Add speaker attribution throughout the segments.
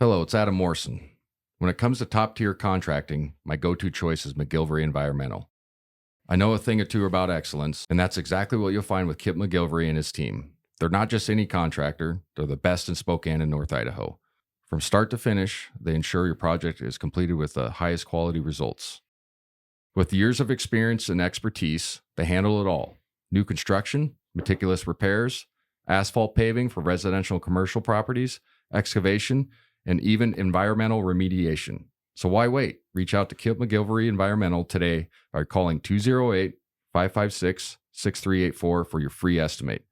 Speaker 1: Hello, it's Adam Morrison. When it comes to top-tier contracting, my go-to choice is McGillivray Environmental. I know a thing or two about excellence, and that's exactly what you'll find with Kip McGillivray and his team. They're not just any contractor, they're the best in Spokane and North Idaho. From start to finish, they ensure your project is completed with the highest quality results. With years of experience and expertise, they handle it all. New construction, meticulous repairs, asphalt paving for residential and commercial properties, excavation, and even environmental remediation. So why wait? Reach out to Kip McGillivray Environmental today by calling 208-556-6384 for your free estimate.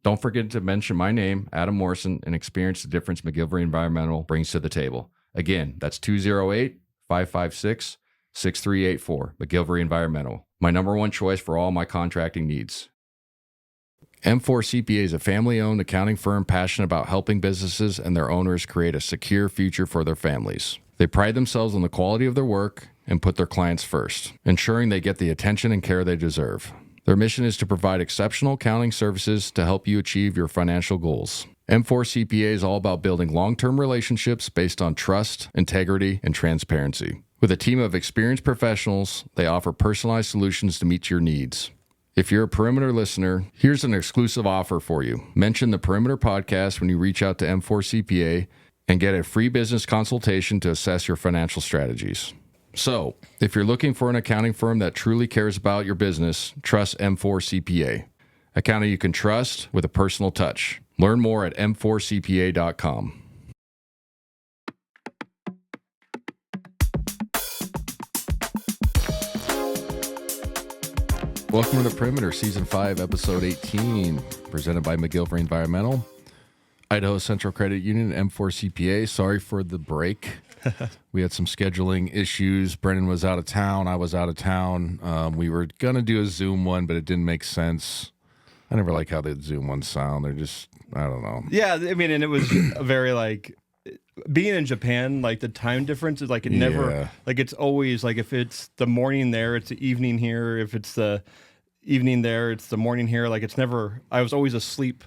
Speaker 1: Don't forget to mention my name, Adam Morrison, and experience the difference McGillivray Environmental brings to the table. Again, that's 208-556-6384, McGillivray Environmental. My number one choice for all my contracting needs. M4CPA is a family-owned accounting firm passionate about helping businesses and their owners create a secure future for their families. They pride themselves on the quality of their work and put their clients first, ensuring they get the attention and care they deserve. Their mission is to provide exceptional accounting services to help you achieve your financial goals. M4CPA is all about building long-term relationships based on trust, integrity, and transparency. With a team of experienced professionals, they offer personalized solutions to meet your needs. If you're a Perimeter listener, here's an exclusive offer for you. Mention the Perimeter podcast when you reach out to M4CPA and get a free business consultation to assess your financial strategies. So, if you're looking for an accounting firm that truly cares about your business, trust M4CPA. Accounting you can trust with a personal touch. Learn more at m4cpa.com. Welcome to the Perimeter, Season 5, Episode 18, presented by McGillivray Environmental, Idaho Central Credit Union, M4CPA. Sorry for the break. We had some scheduling issues. Brendan was out of town. I was out of town. We were going to do a Zoom one, but it didn't make sense. I never like how the Zoom ones sound. They're just, I don't know.
Speaker 2: Yeah, I mean, and it was very like, being in Japan, like the time difference is like it never, like it's always like if it's the morning there, it's the evening here. If it's the evening there, it's the morning here. Like it's never, I was always asleep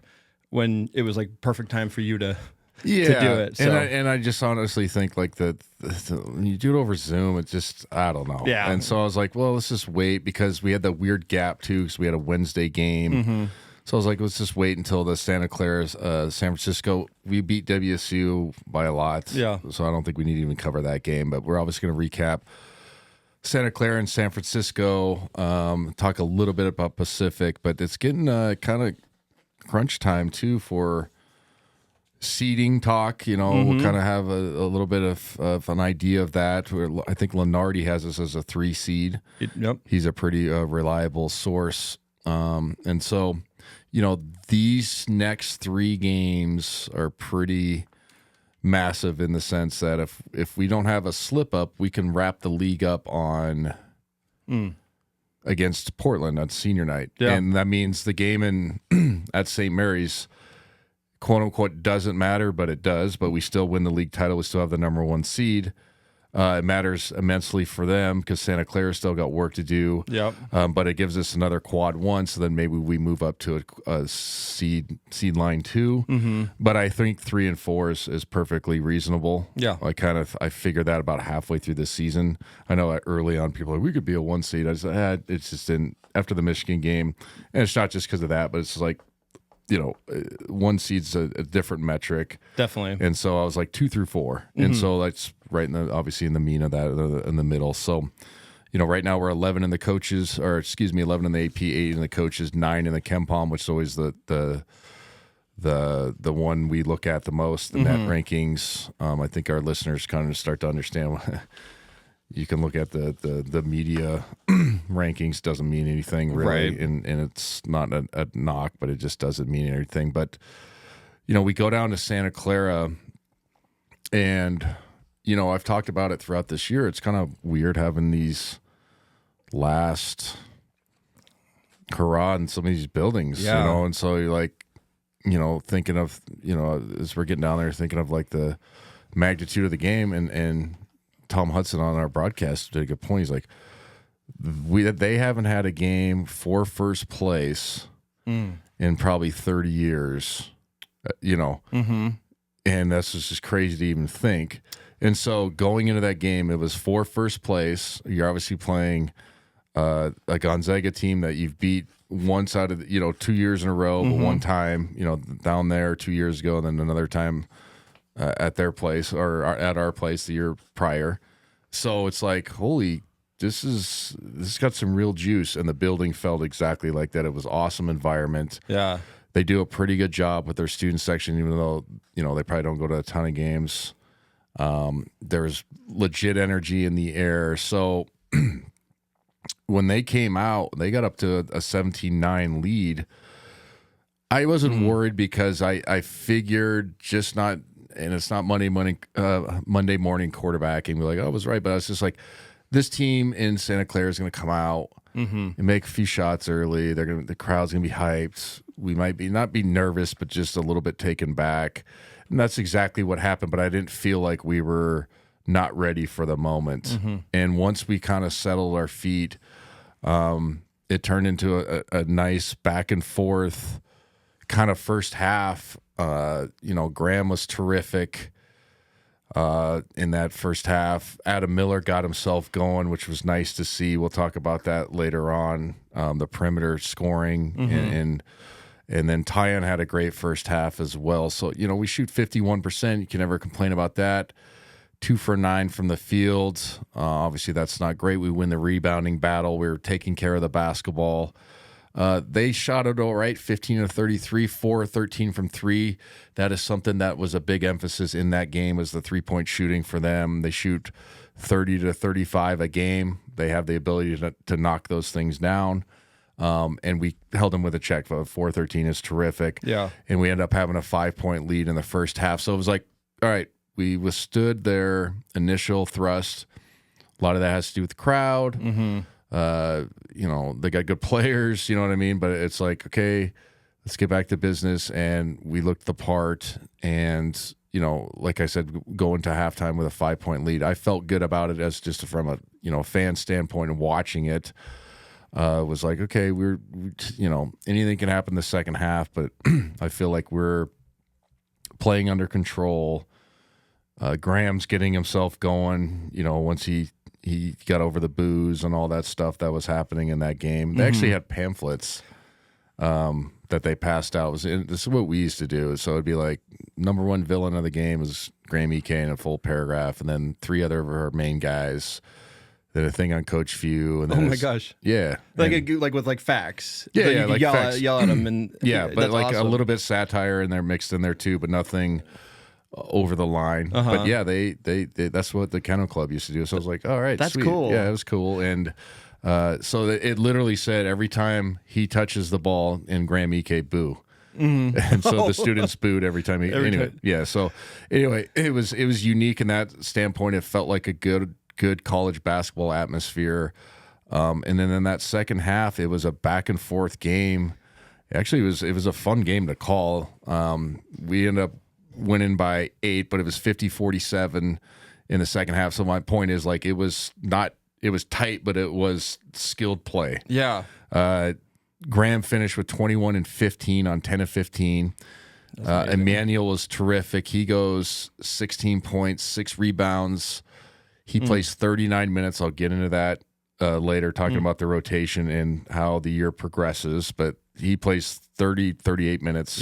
Speaker 2: when it was like perfect time for you to do it. So.
Speaker 1: And I just honestly think like when you do it over Zoom, it's just, I don't know.
Speaker 2: Yeah.
Speaker 1: And so I was like, well, let's just wait because we had the weird gap too because we had a Wednesday game.
Speaker 2: Mm-hmm.
Speaker 1: So I was like, let's just wait until the Santa Clara, San Francisco. We beat WSU by a lot.
Speaker 2: Yeah. So
Speaker 1: I don't think we need to even cover that game, but we're obviously going to recap Santa Clara and San Francisco, talk a little bit about Pacific, but it's getting kind of crunch time too for seeding talk. You know, We'll kind of have a little bit of an idea of that. I think Lenardi has us as a 3 seed.
Speaker 2: Yep.
Speaker 1: He's a pretty reliable source. And so, these next 3 games are pretty massive in the sense that if we don't have a slip up, we can wrap the league up on against Portland on senior night.
Speaker 2: Yeah.
Speaker 1: And that means the game in at St. Mary's, quote unquote, doesn't matter, but it does. But we still win the league title. We still have the number 1 seed. It matters immensely for them because Santa Clara still got work to do.
Speaker 2: Yep.
Speaker 1: But it gives us another quad 1, so then maybe we move up to a seed line 2.
Speaker 2: Mm-hmm.
Speaker 1: But I think 3 and 4 is perfectly reasonable.
Speaker 2: Yeah.
Speaker 1: I figured that about halfway through this season. I know that early on people are like, we could be a 1 seed. I just it's just after the Michigan game, and it's not just because of that, but it's like, 1 seed's a different metric.
Speaker 2: Definitely.
Speaker 1: And so I was like 2 through 4. And so that's right obviously in the mean of that, in the middle. So, right now we're 11 in the coaches, 11 in the AP, 8 in the coaches, 9 in the KenPom, which is always the one we look at the most, the net rankings. I think our listeners kind of start to understand. You can look at the media rankings, doesn't mean anything really,
Speaker 2: right.
Speaker 1: and it's not a knock, but it just doesn't mean anything. But we go down to Santa Clara, and I've talked about it throughout this year. It's kind of weird having these last hurrah in some of these buildings, and so you're like, thinking of as we're getting down there, thinking of like the magnitude of the game, and Tom Hudson on our broadcast did a good point. He's like, they haven't had a game for first place in probably 30 years,
Speaker 3: and this is just crazy to even think. And so going into that game, it was for first place. You're obviously playing a Gonzaga team that you've beat once out of 2 years in a row, but one time down there 2 years ago, and then another time at their place or at our place the year prior. So it's like, holy, this has got some real juice, and the building felt exactly like that. It was awesome environment.
Speaker 2: Yeah.
Speaker 3: They do a pretty good job with their student section, even though, they probably don't go to a ton of games. There's legit energy in the air. So when they came out, they got up to a 17-9 lead. I wasn't worried because I figured just not, and it's not Monday morning quarterbacking. We're like, oh, I was right. But I was just like, this team in Santa Clara is going to come out and make a few shots early. The crowd's going to be hyped. We might not be nervous, but just a little bit taken back. And that's exactly what happened. But I didn't feel like we were not ready for the moment. And once we kind of settled our feet, it turned into a nice back and forth kind of first half. Graham was terrific in that first half. Adam Miller got himself going, which was nice to see. We'll talk about that later on, the perimeter scoring. And then Tyon had a great first half as well. So, we shoot 51%. You can never complain about that. 2 for 9 from the field. Obviously, that's not great. We win the rebounding battle. We were taking care of the basketball. They shot it all right, 15 of 33, 4 of 13 from 3. That is something that was a big emphasis in that game, was the three-point shooting for them. They shoot 30 to 35 a game. They have the ability to knock those things down. And we held them with a check. 4-13 is terrific.
Speaker 2: Yeah.
Speaker 3: And we ended up having a 5-point lead in the first half. So it was like, all right, we withstood their initial thrust. A lot of that has to do with the crowd. They got good players, you know what I mean? But it's like, okay, let's get back to business. And we looked the part. And, like I said, going to halftime with a 5-point lead, I felt good about it as just from a fan standpoint and watching it. Was like, okay, anything can happen in the second half, but I feel like we're playing under control. Graham's getting himself going, once he got over the booze and all that stuff that was happening in that game. They actually had pamphlets that they passed out. This is what we used to do. So it'd be like, number one villain of the game was Graham E.K. in a full paragraph, and then 3 other of our main guys. Then a thing on Coach Few, and then
Speaker 2: oh my gosh,
Speaker 3: yeah,
Speaker 2: like with facts,
Speaker 3: yeah,
Speaker 2: like
Speaker 3: yeah,
Speaker 2: you
Speaker 3: like
Speaker 2: yell,
Speaker 3: facts.
Speaker 2: yell at them, and
Speaker 3: yeah, but like
Speaker 2: awesome.
Speaker 3: a little bit satire in there mixed in there too, but nothing over the line. But yeah, they that's what the Kennel Club used to do. So I was like, all right,
Speaker 2: that's
Speaker 3: sweet.
Speaker 2: cool.
Speaker 3: Yeah, it was cool, and so it literally said every time he touches the ball in Graham EK, boo. And so the students booed every time. Yeah. So anyway, it was unique in that standpoint. It felt like a good college basketball atmosphere. And then in that second half, it was a back and forth game. Actually, it was a fun game to call. We ended up winning by 8, but it was 50-47 in the second half. So my point is, like, it was tight, but it was skilled play.
Speaker 2: Yeah.
Speaker 3: Graham finished with 21 and 15 on 10 of 15. Emmanuel was terrific. He goes 16 points, 6 rebounds. He plays 39 minutes. I'll get into that later, talking about the rotation and how the year progresses. But he plays 38 minutes,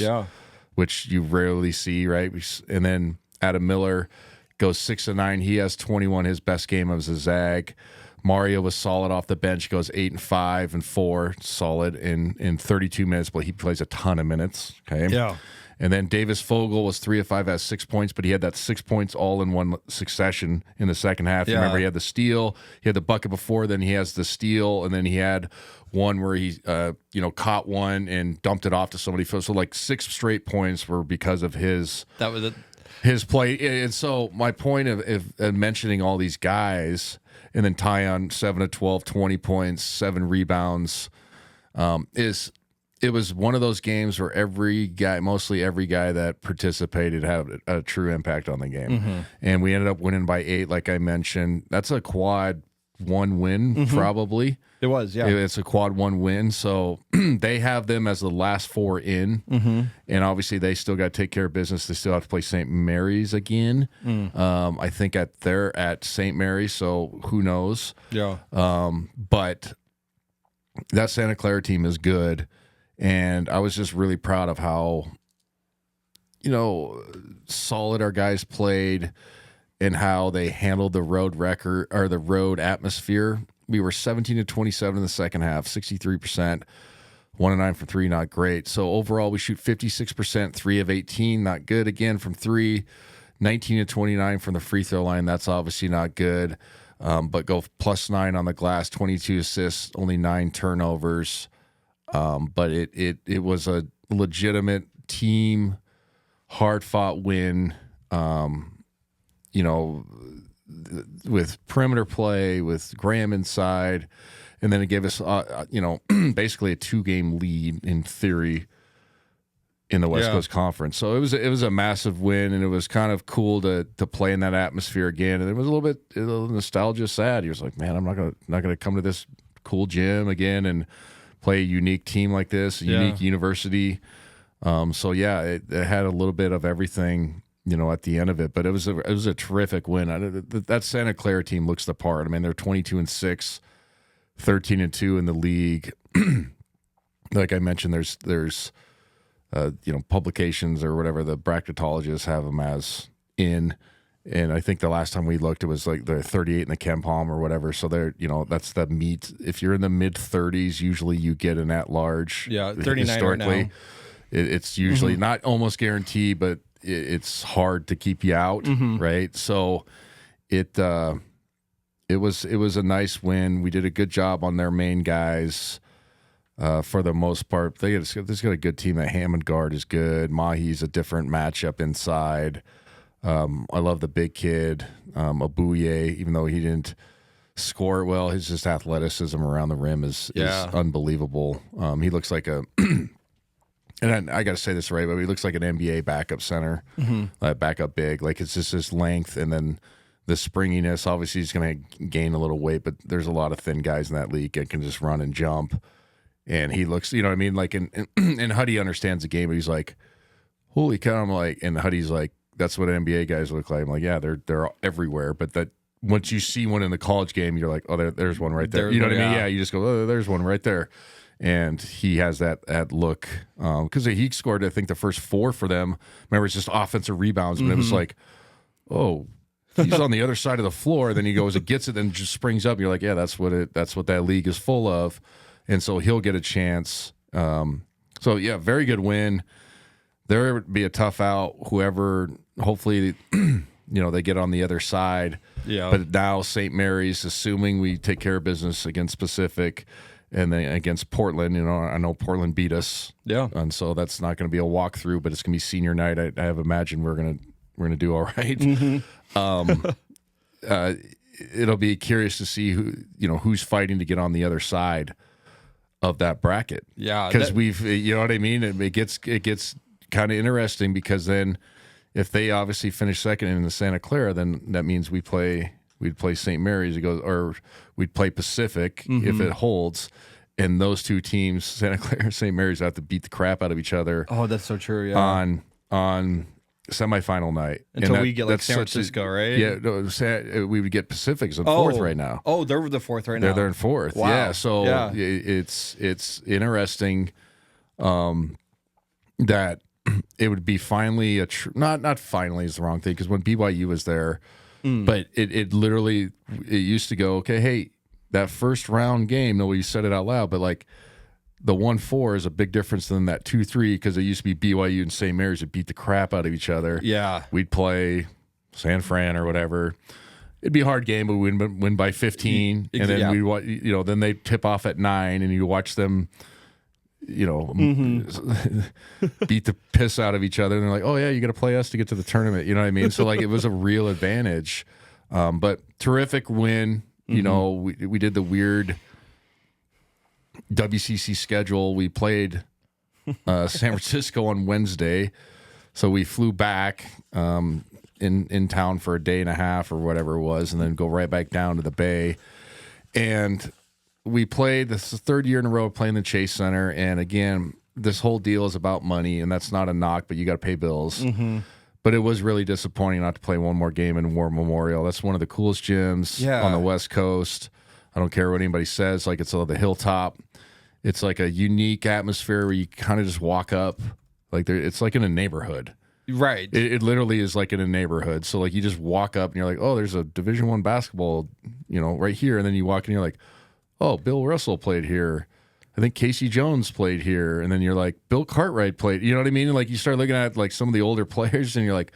Speaker 3: which you rarely see, right? And then Adam Miller goes 6 of 9. He has 21, his best game of his Zag. Mario was solid off the bench, goes 8 and 5 and 4, solid in 32 minutes, but he plays a ton of minutes. Okay.
Speaker 2: Yeah.
Speaker 3: And then Davis Fogel was 3 of 5, has 6 points, but he had that 6 points all in one succession in the second half.
Speaker 2: Yeah.
Speaker 3: Remember, he had the steal, he had the bucket before, then he has the steal, and then he had one where he caught one and dumped it off to somebody. So like 6 straight points were because of his play. And so my point of mentioning all these guys, and then Tyon 7 of 12, 20 points, 7 rebounds, is it was one of those games where mostly every guy that participated had a true impact on the game. And we ended up winning by 8, like I mentioned. That's a quad 1 win, probably.
Speaker 2: It was, yeah.
Speaker 3: It's a quad 1 win. So they have them as the last 4 in. And obviously they still got to take care of business. They still have to play St. Mary's again. I think they're at St. Mary's, so who knows?
Speaker 2: Yeah.
Speaker 3: But that Santa Clara team is good. And I was just really proud of how, solid our guys played and how they handled the road record or the road atmosphere. We were 17-27 in the second half, 63%, 1-9 from 3, not great. So overall, we shoot 56%, 3 of 18, not good again from 3, 19-29 from the free throw line. That's obviously not good. But go +9 on the glass, 22 assists, only 9 turnovers. But it was a legitimate team, hard-fought win, with perimeter play, with Graham inside, and then it gave us, basically a 2-game lead in theory in the West Coast Conference. So it was a massive win, and it was kind of cool to play in that atmosphere again. And it was a little nostalgia, sad. He was like, man, I'm not gonna come to this cool gym again and play a unique team like this, a unique university. It had a little bit of everything, at the end of it, but it was a terrific win. That Santa Clara team looks the part. I mean, they're 22-6, 13-2 in the league. Like I mentioned, there's publications or whatever the bracketologists have them as in, and I think the last time we looked, it was like they're 38 in the Ken Palm or whatever. So they're, that's the meat. If you're in the mid 30s, usually you get an at large.
Speaker 2: Yeah, 39
Speaker 3: historically.
Speaker 2: Right now.
Speaker 3: It's usually not almost guaranteed, but it's hard to keep you out, right? So it was a nice win. We did a good job on their main guys for the most part. They've got a good team. That Hammond guard is good. Mahi's a different matchup inside. I love the big kid, Abuye, even though he didn't score well. His just athleticism around the rim is unbelievable. He looks like a and I got to say this right, but he looks like an NBA backup center, backup big. Like, it's just his length and then the springiness. Obviously, he's going to gain a little weight, but there's a lot of thin guys in that league that can just run and jump. And he looks, you know what I mean? Like, and Huddy understands the game, but he's like, holy cow. I'm like, and Huddy's like, that's what NBA guys look like. I'm like, yeah, they're everywhere. But that once you see one in the college game, you're like, oh, there's one right there. You know what I mean? Yeah, you just go, oh, there's one right there. And he has that look because he scored, I think, the first 4 for them. Remember, it's just offensive rebounds, and it was like, oh, he's on the other side of the floor. Then he goes and gets it, and just springs up. You're like, yeah, that's what that league is full of, and so he'll get a chance. Very good win. There would be a tough out. Whoever, hopefully, they get on the other side.
Speaker 2: Yeah.
Speaker 3: But now St. Mary's, assuming we take care of business against Pacific. And then against Portland, I know Portland beat us. Yeah. And so that's not going to be a walkthrough, but it's going to be senior night. I have imagined we're going to do all right. It'll be curious to see who's fighting to get on the other side of that bracket.
Speaker 2: Yeah.
Speaker 3: Because we've, you know what I mean? It gets kind of interesting because then if they obviously finish second in the Santa Clara, then that means we'd play St. Mary's. It goes, or we'd play Pacific if it holds, and those two teams, Santa Clara, St. Mary's, have to beat the crap out of each other.
Speaker 2: Oh, that's so true. Yeah.
Speaker 3: On semifinal night
Speaker 2: until we get like San Francisco, right?
Speaker 3: Yeah, no, we would get Pacific's in 4th right now.
Speaker 2: Oh, they're the 4th right now.
Speaker 3: They're in 4th.
Speaker 2: Wow.
Speaker 3: Yeah, so it's interesting that it would be finally not finally is the wrong thing because when BYU was there. But it literally used to go, okay, hey, that first round game, nobody said it out loud, but like the 1-4 is a big difference than that 2-3 because it used to be BYU and St. Mary's that beat the crap out of each other.
Speaker 2: Yeah.
Speaker 3: We'd play San Fran or whatever. It'd be a hard game, but we'd win by 15. And then then they tip off at 9 and you watch them beat the piss out of each other, and they're like, oh yeah, you got to play us to get to the tournament, you know what I mean? So like it was a real advantage, but terrific win. We did the weird WCC schedule. We played San Francisco on Wednesday, so we flew back in town for a day and a half or whatever it was, and then go right back down to the Bay. And we played, this is the third year in a row playing the Chase Center. And again, this whole deal is about money, and that's not a knock, but you got to pay bills. But it was really disappointing not to play one more game in War Memorial. That's one of the coolest gyms on the West Coast. I don't care what anybody says. Like, it's on the hilltop. It's like a unique atmosphere where you kind of just walk up. Like, it's like in a neighborhood.
Speaker 2: Right.
Speaker 3: It literally is like in a neighborhood. So, like, you just walk up and you're like, oh, there's a Division I basketball, right here. And then you walk in and you're like, oh, Bill Russell played here. I think Casey Jones played here. And then you're like, Bill Cartwright played. You know what I mean? And, like, you start looking at, like, some of the older players and you're like,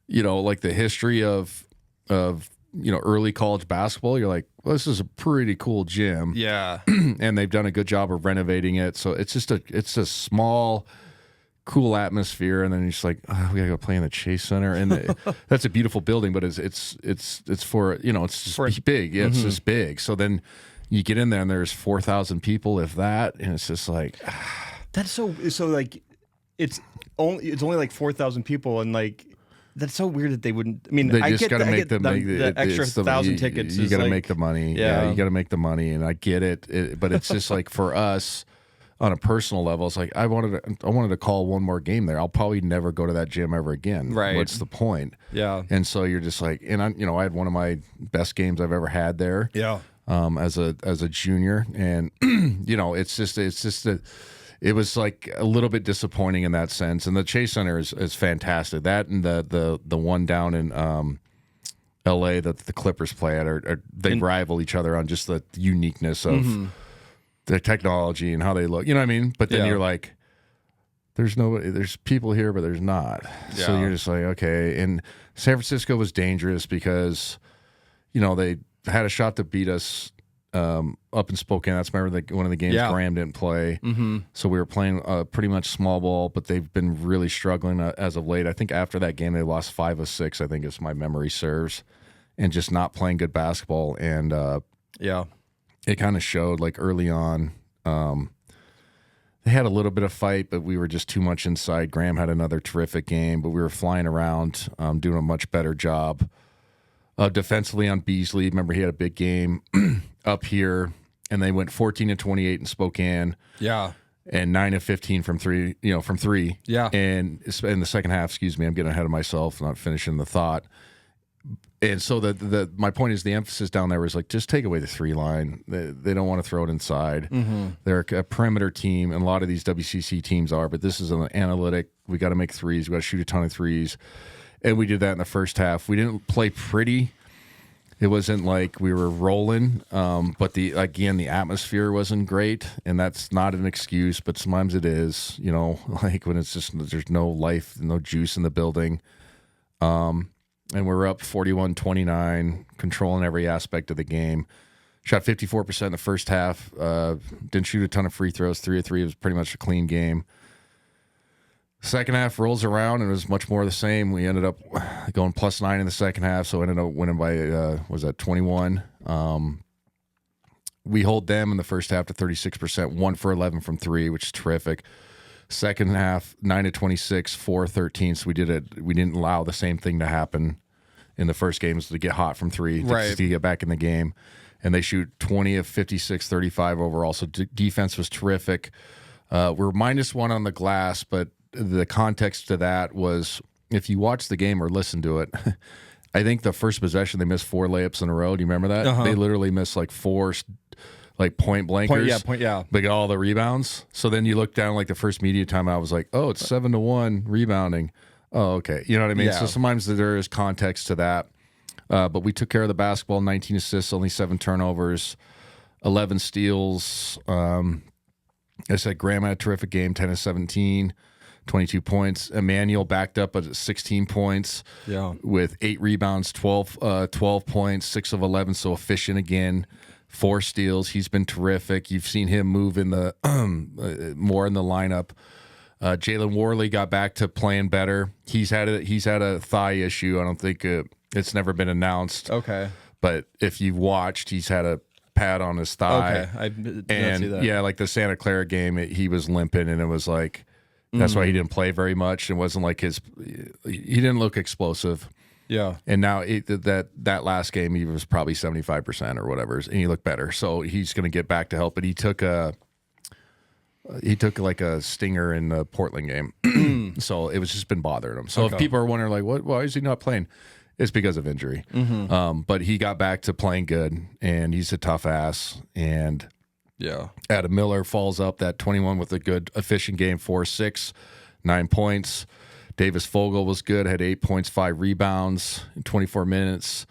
Speaker 3: like the history of early college basketball. You're like, well, this is a pretty cool gym.
Speaker 2: Yeah.
Speaker 3: And they've done a good job of renovating it. So it's just it's a small, cool atmosphere. And then you're just like, oh, we gotta go play in the Chase Center. And that's a beautiful building, but it's for, it's just big. Yeah, it's just big. So then you get in there and there's 4,000 people, if that, and it's just like
Speaker 2: that's so like it's only like 4,000 people, and like that's so weird that they wouldn't. I mean,
Speaker 3: they
Speaker 2: I
Speaker 3: just
Speaker 2: get
Speaker 3: got to make
Speaker 2: the extra 1,000 tickets.
Speaker 3: You got to
Speaker 2: like,
Speaker 3: make the money. Yeah, you got to make the money, and I get it. But it's just like for us on a personal level, it's like I wanted to call one more game there. I'll probably never go to that gym ever again.
Speaker 2: Right?
Speaker 3: What's the point?
Speaker 2: Yeah.
Speaker 3: And so you're just like, and I had one of my best games I've ever had there.
Speaker 2: Yeah.
Speaker 3: As a junior, and it was like a little bit disappointing in that sense. And the Chase Center is fantastic. That and the one down in L.A. that the Clippers play at they rival each other on just the uniqueness of the technology and how they look. You know what I mean? But then you're like, there's people here, but there's not.
Speaker 2: Yeah.
Speaker 3: So you're just like, okay. And San Francisco was dangerous because they had a shot to beat us up in Spokane. That's one of the games Graham didn't play. So we were playing pretty much small ball, but they've been really struggling as of late. I think after that game they lost 5 of 6, I think, if my memory serves, and just not playing good basketball. And it kind of showed like early on. They had a little bit of fight, but we were just too much inside. Graham had another terrific game, but we were flying around, doing a much better job. Defensively on Beasley, remember he had a big game up here, and they went 14 of 28 in Spokane.
Speaker 2: Yeah.
Speaker 3: And 9 of 15 from three. Yeah. And in the second half, I'm getting ahead of myself, not finishing the thought. And so my point is the emphasis down there was like, just take away the 3 line. They don't want to throw it inside. They're a perimeter team, and a lot of these WCC teams are, but this is an analytic. We got to make threes. We got to shoot a ton of threes. And we did that in the first half. We didn't play pretty. It wasn't like we were rolling, but the atmosphere wasn't great, and that's not an excuse, but sometimes it is. Like when it's just there's no life, no juice in the building, and we're up 41-29, controlling every aspect of the game. Shot 54% in the first half. Didn't shoot a ton of free throws. 3 of 3. It was pretty much a clean game. Second half rolls around, and it was much more the same. We ended up going +9 in the second half, so ended up winning by, 21? We hold them in the first half to 36%, 1 for 11 from 3, which is terrific. Second half, 9 of 26, 4 of 13, so we didn't allow the same thing to happen in the first games to get hot from 3, to get back in the game. And they shoot 20 of 56, 35 overall, so defense was terrific. We're -1 on the glass, but the context to that was, if you watch the game or listen to it, I think the first possession they missed 4 layups in a row. Do you remember that? They literally missed like 4 point blankers. But got all the rebounds. So then you look down like the first media timeout, I was like, oh, it's 7-1 rebounding. Oh, okay. You know what I mean? Yeah. So sometimes there is context to that. But we took care of the basketball, 19 assists, only 7 turnovers, 11 steals. I said Graham had a terrific game, 10 of 17. 22 points. Emmanuel backed up at 16 points with 8 rebounds, 12 points, 6 of 11, so efficient again. 4 steals. He's been terrific. You've seen him move in the more in the lineup. Jalen Worley got back to playing better. He's had a thigh issue. I don't think it's never been announced.
Speaker 2: Okay.
Speaker 3: But if you've watched, he's had a pad on his thigh.
Speaker 2: Okay. I did not see that.
Speaker 3: Yeah, like the Santa Clara game, he was limping, and it was like, that's why he didn't play very much. It wasn't like he didn't look explosive.
Speaker 2: Yeah.
Speaker 3: And now that last game, he was probably 75% or whatever, and he looked better. So he's going to get back to help. But he took like a stinger in the Portland game. So it was just been bothering him. So if people are wondering, like, why is he not playing? It's because of injury. But he got back to playing good, and he's a tough ass. And Adam Miller falls up that 21 with a good, efficient game, 4-6, 9 points. Davis Fogel was good, had 8 points, 5 rebounds in 24 minutes.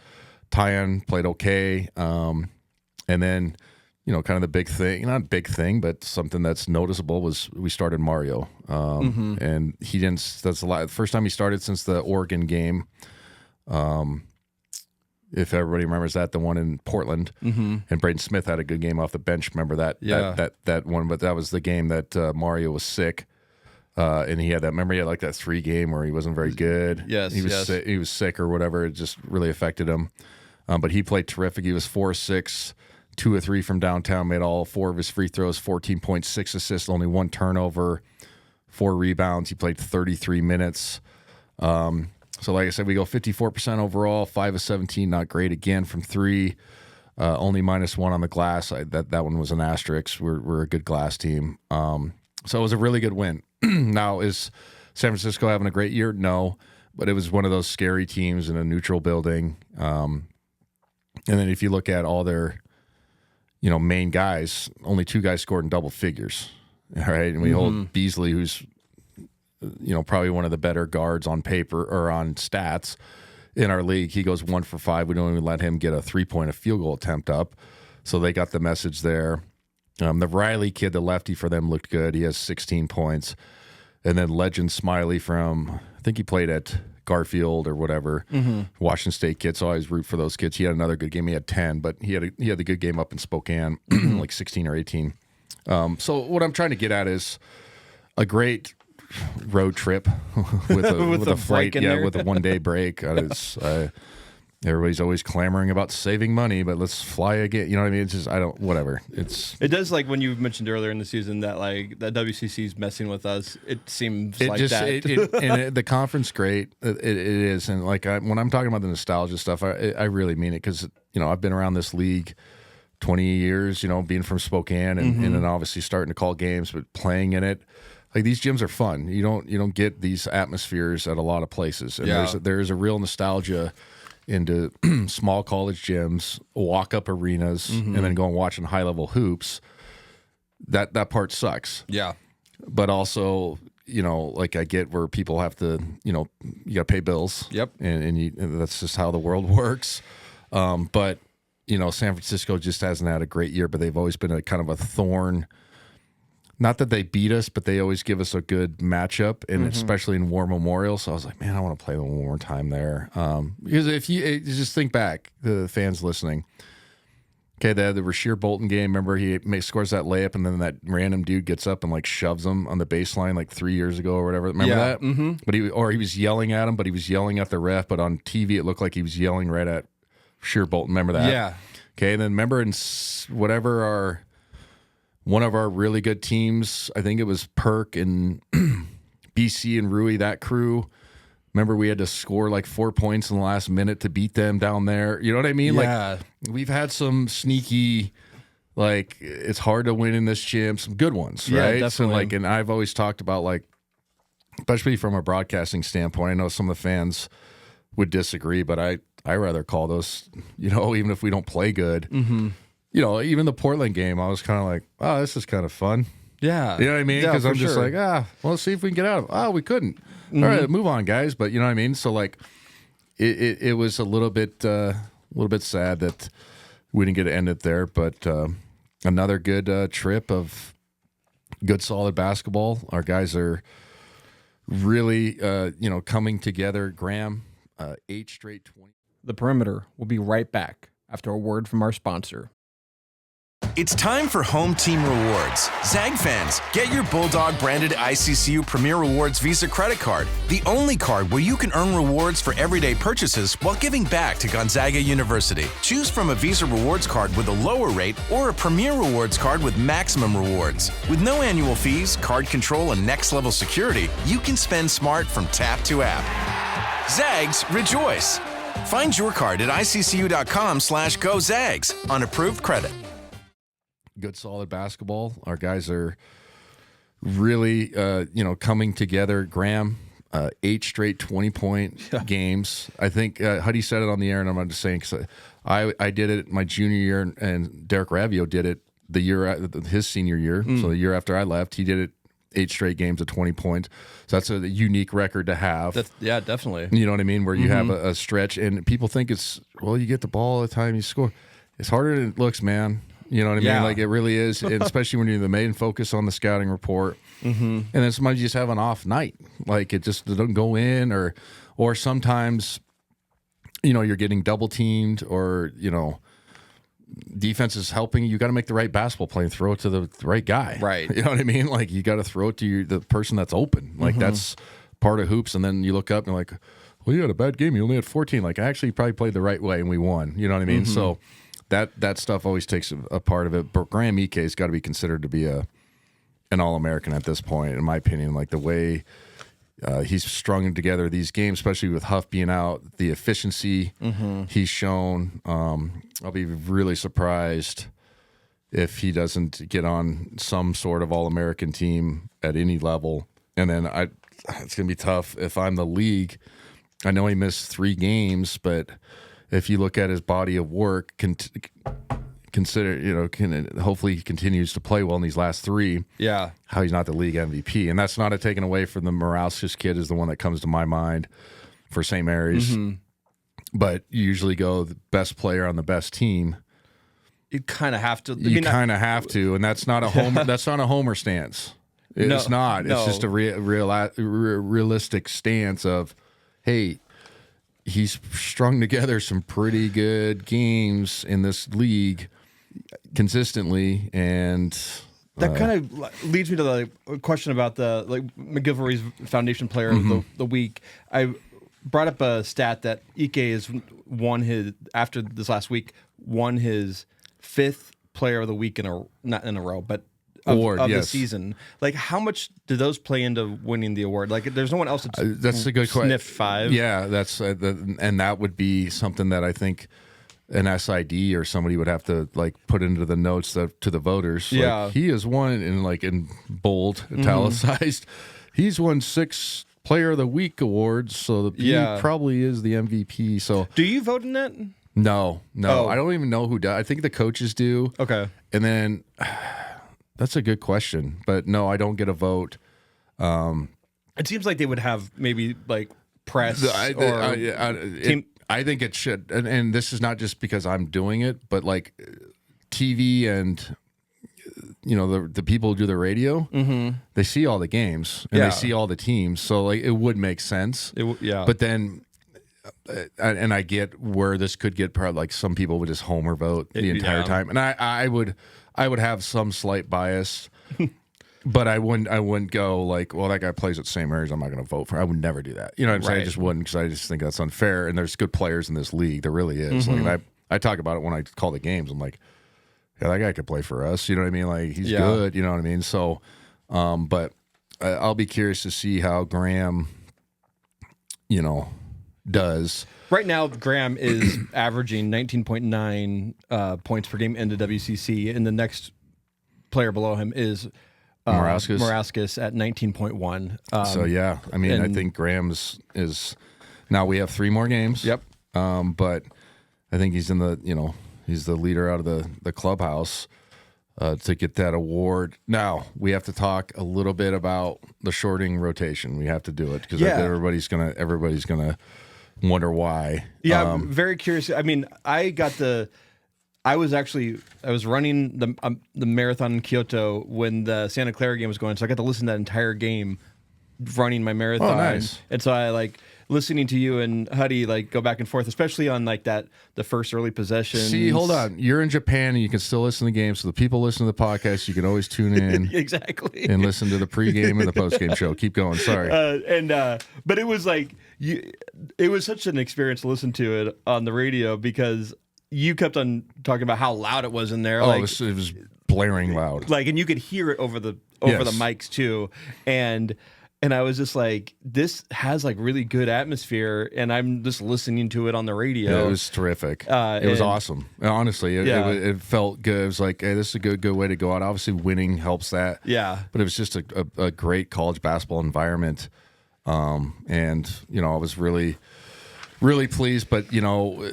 Speaker 3: Tyon played okay. And then, kind of the big thing, not a big thing, but something that's noticeable was we started Mario. And he didn't, that's a lot. The first time he started since the Oregon game. If everybody remembers that, the one in Portland, and Braden Smith had a good game off the bench. Remember that that one, but that was the game that Mario was sick, and he had that. Remember, he had like that 3 game where he wasn't very good.
Speaker 2: Yes,
Speaker 3: he was sick, he was sick or whatever. It just really affected him. But he played terrific. He was 4-6, 2 of 3 from downtown, made all 4 of his free throws, 14 points, 6 assists, only 1 turnover, 4 rebounds. He played 33 minutes. So like I said, we go 54% overall, 5 of 17, not great again from 3, only -1 on the glass. That one was an asterisk. We're a good glass team. So it was a really good win. Now, is San Francisco having a great year? No, but it was one of those scary teams in a neutral building. And then if you look at all their, main guys, only 2 guys scored in double figures. All right, and we hold Beasley, who's probably one of the better guards on paper or on stats in our league. He goes 1 for 5. We don't even let him get a 3-point, a field goal attempt up. So they got the message there. The Riley kid, the lefty for them, looked good. He has 16 points. And then Legend Smiley from, I think he played at Garfield or whatever, Washington State kid. So I always root for those kids. He had another good game. He had 10, but he had the good game up in Spokane, like 16 or 18. So what I'm trying to get at is a great road trip with a flight, with a 1-day break. Everybody's always clamoring about saving money, but let's fly again. You know what I mean? It's just whatever. It
Speaker 2: does, like when you mentioned earlier in the season that like that WCC is messing with us. It seems like
Speaker 3: just,
Speaker 2: that.
Speaker 3: The conference great. It is, and like when I'm talking about the nostalgia stuff, I really mean it because I've been around this league 20 years. Being from Spokane and then obviously starting to call games, but playing in it. Like these gyms are fun. You don't get these atmospheres at a lot of places. And there's a real nostalgia into small college gyms, walk-up arenas, and then going watching high-level hoops. That part sucks.
Speaker 2: Yeah.
Speaker 3: But also, like I get where people have to, you got to pay bills.
Speaker 2: Yep.
Speaker 3: And that's just how the world works. But, San Francisco just hasn't had a great year, but they've always been a kind of a thorn. Not that they beat us, but they always give us a good matchup, and especially in War Memorial. So I was like, man, I want to play them one more time there. Because if you just think back, the fans listening, okay, they had the Rasheer Bolton game. Remember, he scores that layup, and then that random dude gets up and like shoves him on the baseline like 3 years ago or whatever. Remember that? Mm-hmm. But he was yelling at him, but he was yelling at the ref. But on TV, it looked like he was yelling right at Rasheer Bolton. Remember that?
Speaker 2: Yeah.
Speaker 3: Okay, and then remember in whatever one of our really good teams, I think it was Perk and BC and Rui, that crew. Remember, we had to score like 4 points in the last minute to beat them down there. You know what I mean?
Speaker 2: Yeah.
Speaker 3: Like, we've had some sneaky, like, it's hard to win in this gym, some good ones, right?
Speaker 2: Definitely.
Speaker 3: So, like, and I've always talked about, like, especially from a broadcasting standpoint, I know some of the fans would disagree, but I rather call those, even if we don't play good. Even the Portland game, I was kind of like, oh, this is kind of fun.
Speaker 2: Yeah.
Speaker 3: You know what I mean? Because I'm just like, well, let's see if we can get out of it. Oh, we couldn't. All right, move on, guys. But you know what I mean? So, like, it was a little bit sad that we didn't get to end it there. But another good trip of good, solid basketball. Our guys are really, coming together. Graham, 8 straight 20.
Speaker 2: The Perimeter will be right back after a word from our sponsor.
Speaker 4: It's time for Home Team Rewards. Zag fans, get your Bulldog branded ICCU Premier Rewards Visa credit card, the only card where you can earn rewards for everyday purchases while giving back to Gonzaga University. Choose from a Visa Rewards card with a lower rate or a Premier Rewards card with maximum rewards. With no annual fees, card control, and next-level security, you can spend smart from tap to app. Zags, rejoice! Find your card at iccu.com/GoZags on approved credit.
Speaker 3: Good, solid basketball. Our guys are really, coming together. Graham, 8 straight 20-point games. I think Huddy said it on the air, and I'm just saying because I did it my junior year, and Derek Ravio did it the year his senior year. So the year after I left, he did it 8 straight games of 20 points. So that's a unique record to have.
Speaker 2: Yeah, definitely.
Speaker 3: You know what I mean? Where you have a stretch, and people think it's, you get the ball all the time, you score. It's harder than it looks, man. You know what I mean? Like, it really is, and especially when you're the main focus on the scouting report. And then somebody just have an off night. Like, it just doesn't go in, or sometimes, you're getting double teamed, or, defense is helping. You got to make the right basketball play and throw it to the right guy.
Speaker 2: Right.
Speaker 3: You know what I mean? Like, you got to throw it to the person that's open. Like, that's part of hoops. And then you look up and you're like, well, you had a bad game. You only had 14. Like, I actually probably played the right way and we won. You know what I mean? So that stuff always takes a part of it. But Graham Ike has got to be considered to be an All-American at this point, in my opinion. Like, the way he's strung together these games, especially with Huff being out, the efficiency he's shown. I'll be really surprised if he doesn't get on some sort of All-American team at any level. And then it's going to be tough if I'm the league. I know he missed 3 games, but if you look at his body of work, hopefully he continues to play well in these last 3.
Speaker 2: Yeah.
Speaker 3: How he's not the league MVP. And that's not a taken away from the Morrison kid, is the one that comes to my mind for St. Mary's. But you usually go the best player on the best team.
Speaker 2: You kind of have to.
Speaker 3: You kind of have to, and that's not a homer. That's not a homer stance. It's not. It's just a realistic stance of, hey, he's strung together some pretty good games in this league consistently, and
Speaker 2: that kind of leads me to the question about the McGillivray's Foundation Player of the Week. I brought up a stat that Ike has won his, after this last week, won his 5th Player of the Week not in a row, but of the season. Like, how much do those play into winning the award? Like, there's no one else
Speaker 3: that's a good question.
Speaker 2: Sniffed 5.
Speaker 3: Yeah, that's and that would be something that I think an SID or somebody would have to put into the notes to the voters.
Speaker 2: Yeah,
Speaker 3: he has won in bold, italicized. He's won 6 Player of the Week awards, so he probably is the MVP. So,
Speaker 2: do you vote in that?
Speaker 3: No, I don't even know who does. I think the coaches do.
Speaker 2: Okay,
Speaker 3: and then. That's a good question, but no, I don't get a vote.
Speaker 2: It seems like they would have maybe press team.
Speaker 3: I think it should, and this is not just because I'm doing it, but TV and the people who do the radio, they see all the games and they see all the teams, so it would make sense. But then. And I get where this could get probably some people would just homer vote the entire time, and I would have some slight bias, but I wouldn't go well, that guy plays at St. Mary's, I'm not going to vote for him. I would never do that. You know what I'm saying? I just wouldn't, because I just think that's unfair. And there's good players in this league. There really is. I talk about it when I call the games. I'm like, yeah, that guy could play for us. You know what I mean? He's good. You know what I mean? So, but I'll be curious to see how Graham, does.
Speaker 2: Right now, Graham is averaging 19.9 points per game in the WCC, and the next player below him is Morrison at 19.1.
Speaker 3: So yeah, I mean, I think Graham's is now. We have 3 more games.
Speaker 2: Yep.
Speaker 3: But I think he's in the he's the leader out of the clubhouse to get that award. Now we have to talk a little bit about the shorting rotation. We have to do it because everybody's gonna wonder why.
Speaker 2: Yeah, I'm very curious. I mean, I was running the marathon in Kyoto when the Santa Clara game was going, so I got to listen to that entire game running my marathon.
Speaker 3: Oh, nice.
Speaker 2: And so I listening to you and Huddy go back and forth, especially on the first early possession.
Speaker 3: See, hold on. You're in Japan and you can still listen to the game. So the people listen to the podcast, you can always tune in
Speaker 2: exactly
Speaker 3: and listen to the pregame and the postgame show. Keep going. Sorry.
Speaker 2: But it was it was such an experience to listen to it on the radio because you kept on talking about how loud it was in there.
Speaker 3: Oh, it was blaring loud.
Speaker 2: And you could hear it over the mics too. And And I was just like, this has like really good atmosphere, and I'm just listening to it on the radio.
Speaker 3: Yeah, it was terrific. It was awesome. Honestly, it felt good. It was like, hey, this is a good way to go out. Obviously, winning helps that.
Speaker 2: Yeah.
Speaker 3: But it was just a great college basketball environment. And, you know, I was really, really pleased. But, you know,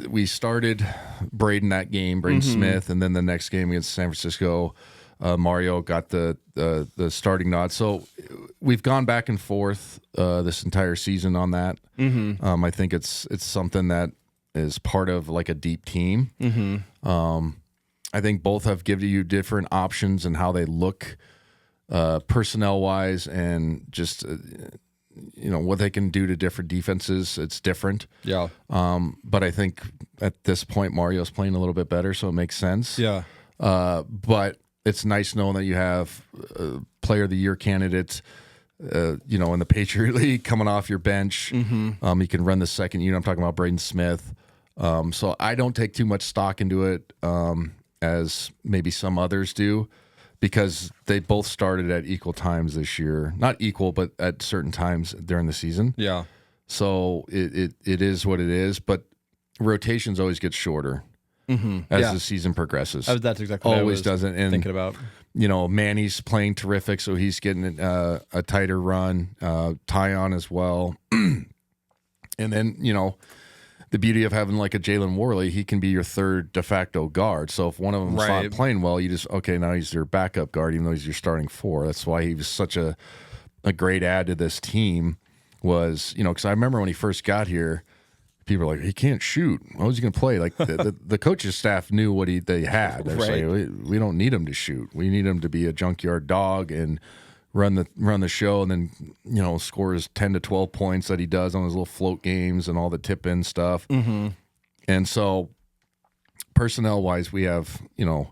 Speaker 3: we started Braden Smith, and then the next game against San Francisco, Mario got the starting nod. So we've gone back and forth this entire season on that. I think it's something that is part of like a deep team. I think both have given you different options and how they look personnel wise, and just you know what they can do to different defenses. It's different.
Speaker 2: Yeah.
Speaker 3: But I think at this point Mario's playing a little bit better, so it makes sense.
Speaker 2: Yeah.
Speaker 3: But it's nice knowing that you have Player of the Year candidates, you know, in the Patriot League coming off your bench. You can run the second unit. I'm talking about Braden Smith. So I don't take too much stock into it as maybe some others do, because they both started at equal times this year. Not equal, but at certain times during the season.
Speaker 2: Yeah.
Speaker 3: So it is what it is, but rotations always get shorter. As the season progresses.
Speaker 2: That's exactly what
Speaker 3: always
Speaker 2: I was
Speaker 3: doesn't. And,
Speaker 2: thinking about.
Speaker 3: You know, Manny's playing terrific, so he's getting a tighter run. Tyon as well. And then, you know, the beauty of having like a Jalen Worley, he can be your third de facto guard. So if one of them's not playing well, you just, okay, now he's your backup guard, even though he's your starting four. That's why he was such a great add to this team was, you know, because I remember when he first got here, people were like, he can't shoot. How is he going to play? Like the coach's staff knew what they had. They're saying, we don't need him to shoot. We need him to be a junkyard dog and run the show, and then, you know, scores 10 to 12 points that he does on his little float games and all the tip-in stuff. And so personnel wise, we have, you know,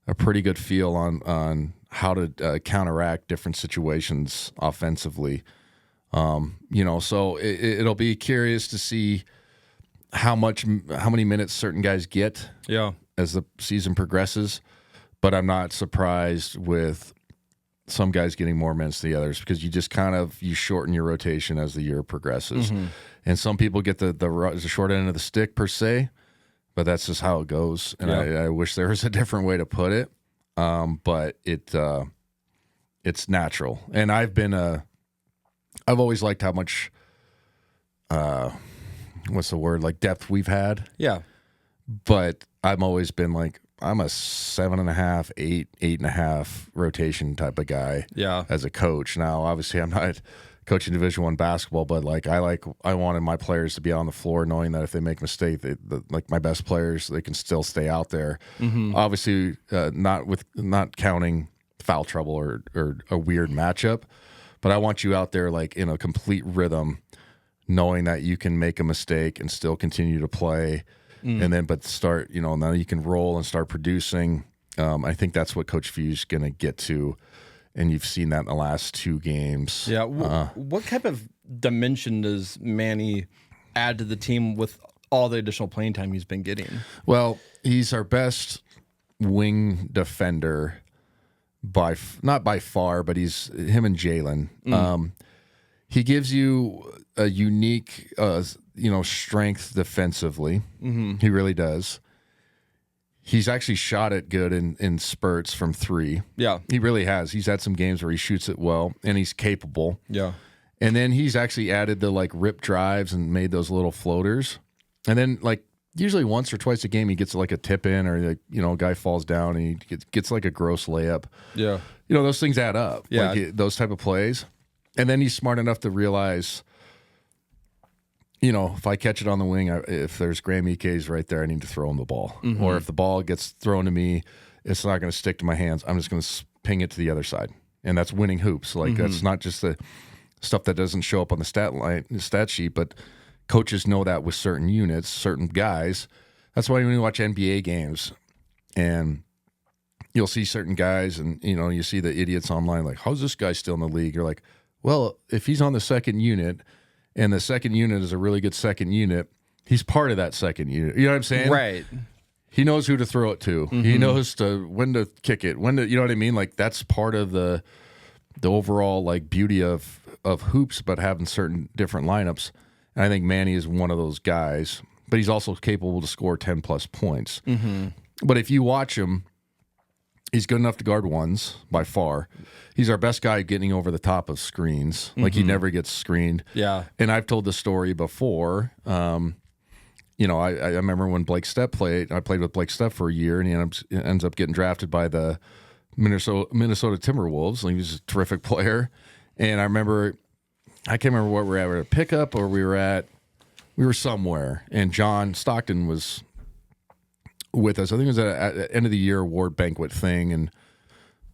Speaker 3: a pretty good feel on how to counteract different situations offensively. You know, so it'll be curious to see how many minutes certain guys get as the season progresses, but I'm not surprised with some guys getting more minutes than the others, because you just you shorten your rotation as the year progresses. And some people get the short end of the stick per se, but that's just how it goes. And I wish there was a different way to put it. But it's natural. And I've always liked how much what's the word, like depth we've had. Yeah. But I've always been like, I'm a 7.5, 8.5 rotation type of guy. Yeah. As a coach. Now, obviously, I'm not coaching Division I basketball, but like I wanted my players to be on the floor, knowing that if they make a mistake, like my best players, they can still stay out there. Obviously, not counting foul trouble or a weird matchup, but I want you out there like in a complete rhythm, knowing that you can make a mistake and still continue to play. And then, but start, you know, now you can roll and start producing. I think that's what Coach Few's going to get to, and you've seen that in the last two games. Yeah.
Speaker 2: What type of dimension does Manny add to the team with all the additional playing time he's been getting?
Speaker 3: Well, he's our best wing defender not by far, but he's him and Jalen. He gives you a unique, strength defensively. He really does. He's actually shot it good in spurts from three. Yeah. He really has. He's had some games where he shoots it well, and he's capable. Yeah. And then he's actually added the like rip drives and made those little floaters. And then like usually once or twice a game he gets like a tip in, or like, you know, a guy falls down and he gets like a gross layup. Yeah. You know, those things add up. Yeah. Like those type of plays. And then he's smart enough to realize, you know, if I catch it on the wing, if there's Graham EK's right there, I need to throw him the ball. Or if the ball gets thrown to me, it's not going to stick to my hands. I'm just going to ping it to the other side. And that's winning hoops. Like that's not just the stuff that doesn't show up on the stat sheet, but coaches know that with certain units, certain guys. That's why when you watch NBA games and you'll see certain guys and, you know, you see the idiots online like, how's this guy still in the league? You're like, well, if he's on the second unit and the second unit is a really good second unit, he's part of that second unit. You know what I'm saying? Right. He knows who to throw it to. He knows when to kick it, you know what I mean? Like that's part of the overall like beauty of of hoops, but having certain different lineups. And I think Manny is one of those guys, but he's also capable to score 10-plus points.
Speaker 2: Mm-hmm.
Speaker 3: But if you watch him, he's good enough to guard ones by far. He's our best guy getting over the top of screens. Like, he never gets screened.
Speaker 2: Yeah.
Speaker 3: And I've told the story before. You know, I remember when Blake Stepp played. I played with Blake Stepp for a year, and he ends up getting drafted by the Minnesota Timberwolves. Like, he was a terrific player. And I can't remember what we were at a pickup, or we were somewhere, and John Stockton was with us. I think it was at the end of the year award banquet thing, and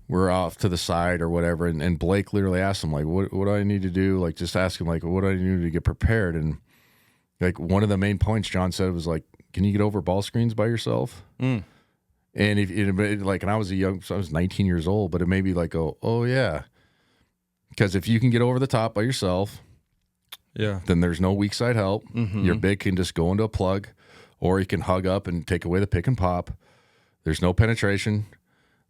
Speaker 3: we're off to the side or whatever. And Blake literally asked him, like, what do I need to do? Like, just ask him, like, what do I need to get prepared? And like, one of the main points John said was like, can you get over ball screens by yourself? And and I was I was 19 years old, but it made me like, oh yeah. Because if you can get over the top by yourself, then there's no weak side help. Your big can just go into a plug, or you can hug up and take away the pick and pop. There's no penetration.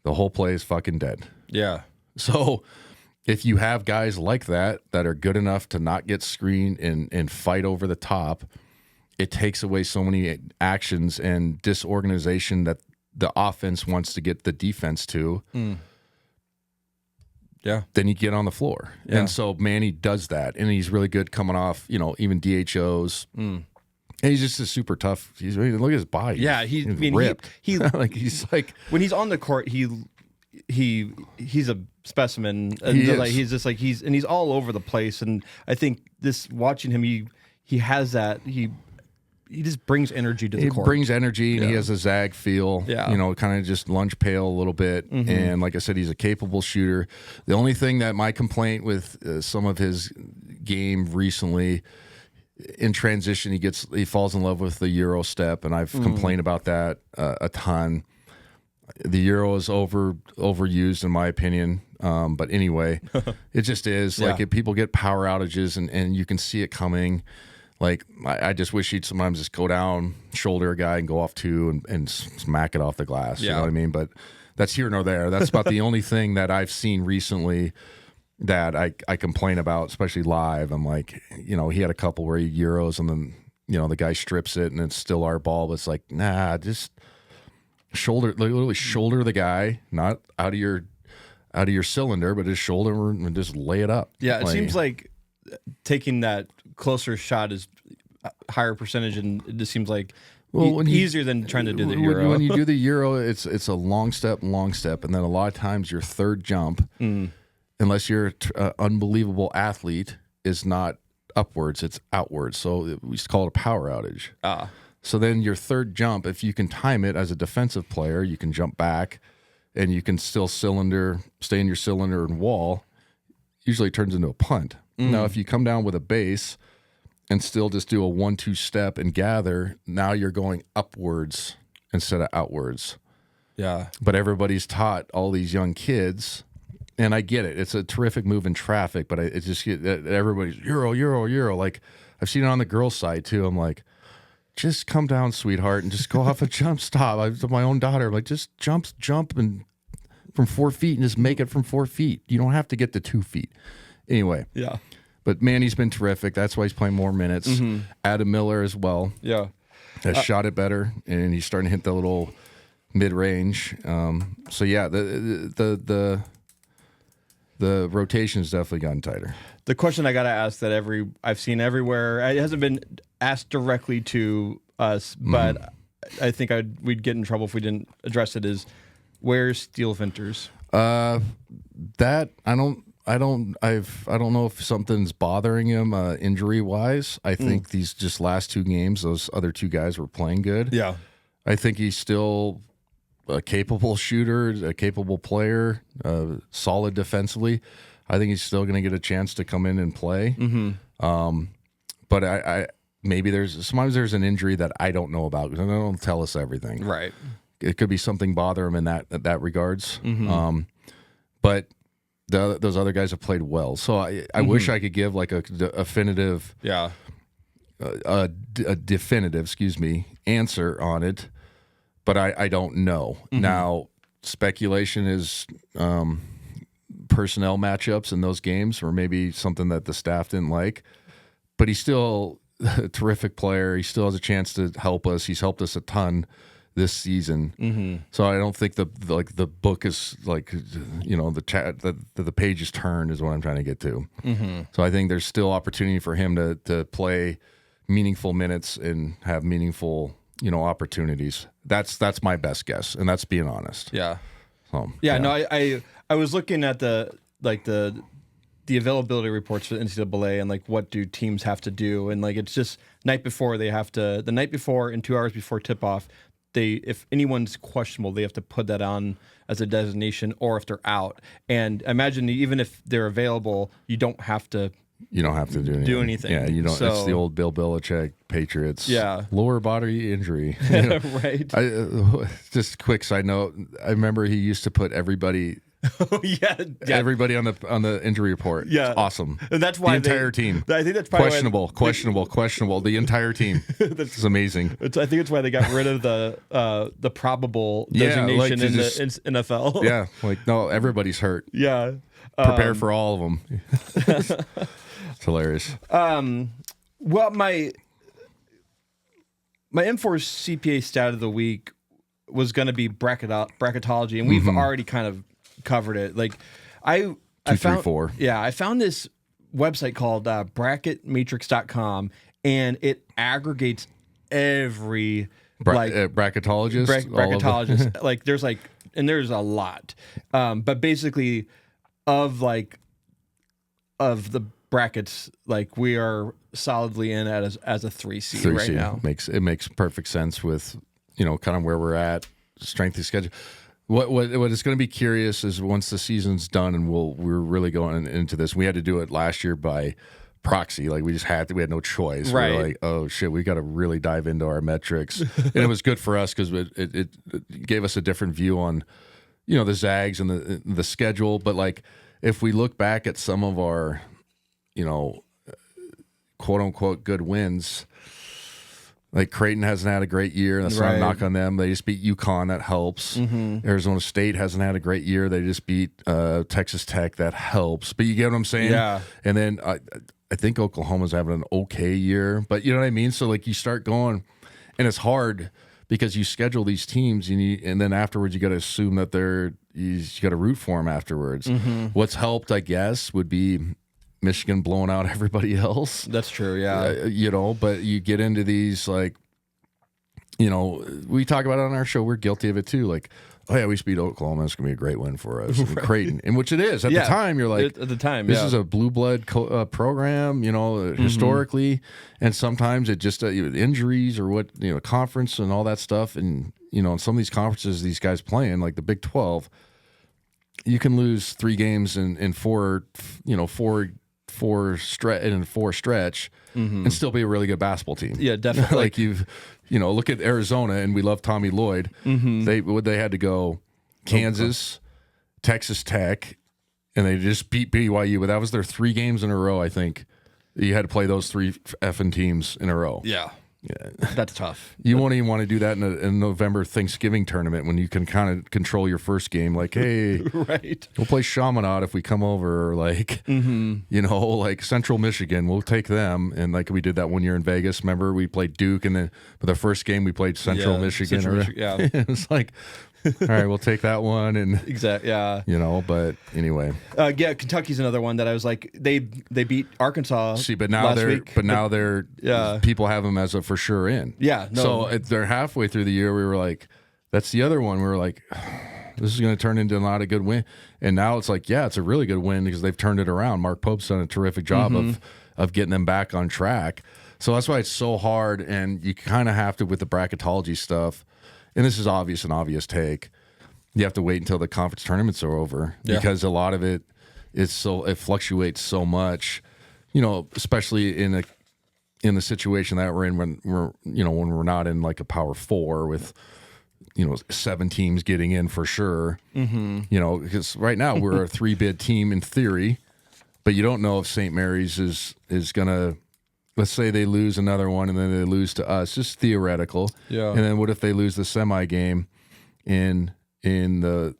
Speaker 3: The whole play is fucking dead.
Speaker 2: Yeah.
Speaker 3: So if you have guys like that are good enough to not get screened and fight over the top, it takes away so many actions and disorganization that the offense wants to get the defense to.
Speaker 2: Yeah.
Speaker 3: Then you get on the floor.
Speaker 2: Yeah.
Speaker 3: And so Manny does that. And he's really good coming off, you know, even DHOs. And he's just a super tough. Look at his body.
Speaker 2: Yeah.
Speaker 3: He's ripped.
Speaker 2: He
Speaker 3: like, he's like,
Speaker 2: when he's on the court, he's a specimen. And
Speaker 3: He is.
Speaker 2: like, he's just like, he's all over the place. And I think watching him, he has that, he just brings energy to the court.
Speaker 3: He brings energy, and he has a Zag feel.
Speaker 2: Yeah.
Speaker 3: You know, kind of just lunge pail a little bit. And like I said, he's a capable shooter. The only thing that my complaint with some of his game recently, in transition, he falls in love with the Euro step, and I've complained about that a ton. The Euro is overused, in my opinion. But anyway, it just is.
Speaker 2: Yeah.
Speaker 3: Like, if people get power outages, and you can see it coming. Like, I just wish he'd sometimes just go down, shoulder a guy, and go off two and smack it off the glass. You know what I mean? But that's here nor there. That's about the only thing that I've seen recently that I complain about, especially live. I'm like, you know, he had a couple where he Euros, and then, you know, the guy strips it, and it's still our ball. But it's like, nah, just literally shoulder the guy, not out of your cylinder, but just shoulder and just lay it up.
Speaker 2: Yeah, it seems like taking that closer shot is a higher percentage, and it just seems like easier than trying to do the Euro.
Speaker 3: When you do the Euro, it's a long step, and then a lot of times your third jump, unless you're an unbelievable athlete, is not upwards, it's outwards. So we used to call it a power outage. So then your third jump, if you can time it as a defensive player, you can jump back, and you can still stay in your cylinder and wall. Usually it turns into a punt. Now, if you come down with a base and still just do a 1-2 step and gather, now you're going upwards instead of outwards.
Speaker 2: Yeah.
Speaker 3: But everybody's taught all these young kids, and I get it. It's a terrific move in traffic, but it's just everybody's Euro. Like, I've seen it on the girls' side too. I'm like, just come down, sweetheart, and just go off a jump stop. I told my own daughter, I'm like, just jump and from 4 feet and just make it from 4 feet. You don't have to get to 2 feet. Anyway.
Speaker 2: Yeah.
Speaker 3: But Manny's been terrific. That's why he's playing more minutes. Adam Miller as well.
Speaker 2: Yeah.
Speaker 3: Has shot it better, and he's starting to hit the little mid-range. So yeah, the rotation's definitely gotten tighter.
Speaker 2: The question I got to ask that I've seen everywhere, it hasn't been asked directly to us, but I think we'd get in trouble if we didn't address it, is where's Steel Venters?
Speaker 3: That I don't know if something's bothering him injury wise. I think these just last two games, those other two guys were playing good.
Speaker 2: Yeah.
Speaker 3: I think he's still a capable shooter, a capable player, solid defensively. I think he's still going to get a chance to come in and play. But I maybe sometimes there's an injury that I don't know about because they don't tell us everything.
Speaker 2: Right.
Speaker 3: It could be something bother him in that regards. But those other guys have played well. So I wish I could give like a definitive, a definitive, answer on it. But I don't know. Now, speculation is personnel matchups in those games, or maybe something that the staff didn't like. But he's still a terrific player. He still has a chance to help us. He's helped us a ton this season. So I don't think the book is like, the page is turned is what I'm trying to get to. So I think there's still opportunity for him to play meaningful minutes and have meaningful opportunities. That's my best guess, and that's being honest.
Speaker 2: Yeah.
Speaker 3: So,
Speaker 2: No, I was looking at the availability reports for the NCAA and like what do teams have to do, and like it's just the night before and 2 hours before tip off, if anyone's questionable, they have to put that on as a designation, or if they're out. And imagine even if they're available, you don't have to do anything.
Speaker 3: Yeah, it's the old Bill Belichick Patriots.
Speaker 2: Yeah,
Speaker 3: lower body injury.
Speaker 2: Right.
Speaker 3: Just quick side note. I remember he used to put everybody. Everybody on the injury report.
Speaker 2: Yeah,
Speaker 3: it's awesome.
Speaker 2: And that's why
Speaker 3: the entire team.
Speaker 2: I think that's probably
Speaker 3: questionable. The entire team. It's amazing.
Speaker 2: I think it's why they got rid of the probable designation in the NFL.
Speaker 3: Yeah, no, everybody's hurt.
Speaker 2: Yeah,
Speaker 3: prepare for all of them. It's hilarious.
Speaker 2: Well, my M4CPA stat of the week was going to be bracketology, and we've already kind of covered it. Like I found
Speaker 3: 4.
Speaker 2: Yeah, I found this website called bracketmatrix.com, and it aggregates every
Speaker 3: bracketologist.
Speaker 2: Bracketologist. There's a lot. But basically of the brackets, like we are solidly in as a 3 seed right now.
Speaker 3: It makes perfect sense with kind of where we're at, strength of schedule. What is going to be curious is once the season's done and we're really going into this. We had to do it last year by proxy. Like we had no choice.
Speaker 2: Right.
Speaker 3: We were like, oh shit, we got to really dive into our metrics. And it was good for us because it gave us a different view on, the Zags and the schedule. But like if we look back at some of our, quote unquote good wins. Like Creighton hasn't had a great year. That's not a knock on them. They just beat UConn. That helps. Arizona State hasn't had a great year. They just beat Texas Tech. That helps. But you get what I'm saying? Yeah. And then I think Oklahoma's having an okay year. But you know what I mean? So like you start going, and it's hard because you schedule these teams, and then afterwards you got to assume that you got to root for them afterwards. What's helped, I guess, would be Michigan blowing out everybody else.
Speaker 2: That's true, yeah.
Speaker 3: But you get into these, we talk about it on our show. We're guilty of it too. Like, oh yeah, we beat Oklahoma. It's gonna be a great win for us. And Creighton, and which it is at the time. You're like,
Speaker 2: at the time,
Speaker 3: this is a blue blood program. Historically, and sometimes it just injuries or what conference and all that stuff. And in some of these conferences, these guys playing like the Big 12, you can lose 3 games in four stretch and still be a really good basketball team.
Speaker 2: Yeah, definitely.
Speaker 3: Like look at Arizona, and we love Tommy Lloyd. They had to go Kansas, Texas Tech, and they just beat BYU. But that was their 3 games in a row. I think you had to play those 3 effing teams in a row.
Speaker 2: Yeah. That's tough.
Speaker 3: You won't even want to do that in a November Thanksgiving tournament when you can kind of control your first game. Like, hey,
Speaker 2: right,
Speaker 3: we'll play Chaminade if we come over, or like, like Central Michigan, we'll take them. And like we did that one year in Vegas. Remember, we played Duke, and then for the first game we played Central Michigan. It's like, all right, we'll take that one. And
Speaker 2: exactly, yeah.
Speaker 3: But anyway.
Speaker 2: Kentucky's another one that I was like, they beat Arkansas.
Speaker 3: See, but now people have them as a for sure in.
Speaker 2: Yeah. No.
Speaker 3: So they're halfway through the year. We were like, that's the other one. We were like, this is going to turn into not a good win. And now it's like, yeah, it's a really good win because they've turned it around. Mark Pope's done a terrific job of getting them back on track. So that's why it's so hard. And you kind of have to, with the bracketology stuff, and this is an obvious take, you have to wait until the conference tournaments are over because a lot of it fluctuates so much, especially in the situation that we're in when we're not in like a Power 4 with 7 teams getting in for sure. Because right now we're a 3-bid team in theory, but you don't know if St. Mary's is gonna. Let's say they lose another one and then they lose to us. Just theoretical. Yeah. And then what if they lose the semi game in the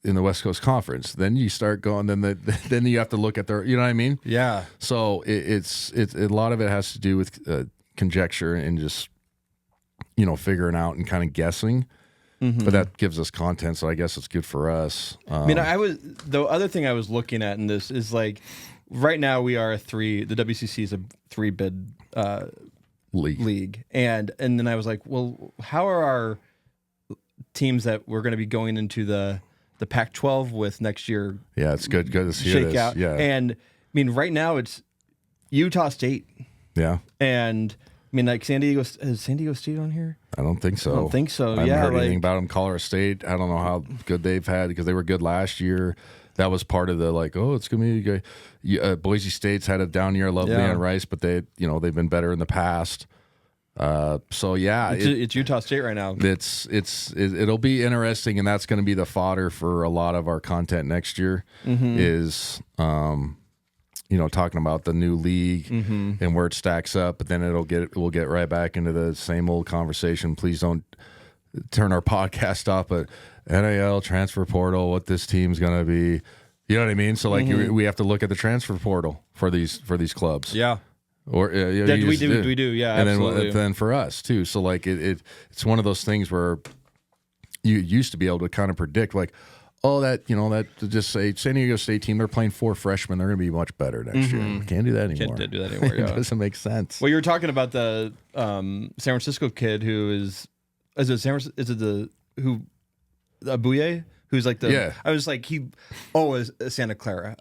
Speaker 3: in the West Coast Conference. Then you start going. Then you have to look at their. You know what I mean?
Speaker 2: Yeah.
Speaker 3: So it's a lot of it has to do with conjecture and just figuring out and kind of guessing. But that gives us content, so I guess it's good for us.
Speaker 2: I mean, the other thing I was looking at in this is like, right now we are the WCC is a 3-bid league. And then I was like, well, how are our teams that we're going to be going into the Pac-12 with next year?
Speaker 3: Yeah, it's good to see this. Yeah.
Speaker 2: And I mean, right now it's Utah State.
Speaker 3: Yeah.
Speaker 2: And I mean, like is San Diego State on here?
Speaker 3: I don't think so.
Speaker 2: I don't think so.
Speaker 3: I haven't heard anything about them. Colorado State, I don't know how good they've had because they were good last year. That was part of the it's going to be good. Boise State's had a down year. Love Leon Rice, but they've been better in the past. So yeah,
Speaker 2: it's Utah State right now.
Speaker 3: It'll be interesting, and that's going to be the fodder for a lot of our content next year. Is talking about the new league and where it stacks up, but then we'll get right back into the same old conversation. Please don't turn our podcast off, but NIL transfer portal, what this team's going to be, you know what I mean? So we have to look at the transfer portal for these clubs.
Speaker 2: Yeah.
Speaker 3: Or
Speaker 2: we do. Yeah.
Speaker 3: And
Speaker 2: absolutely.
Speaker 3: then for us too. So it's one of those things where you used to be able to kind of predict that just say San Diego State team, they're playing 4 freshmen, they're going to be much better next year. Can't do that anymore.
Speaker 2: Can't do that anymore. Yeah.
Speaker 3: It doesn't make sense.
Speaker 2: Well, you were talking about the San Francisco kid who Abuye, who's like I was like is Santa Clara.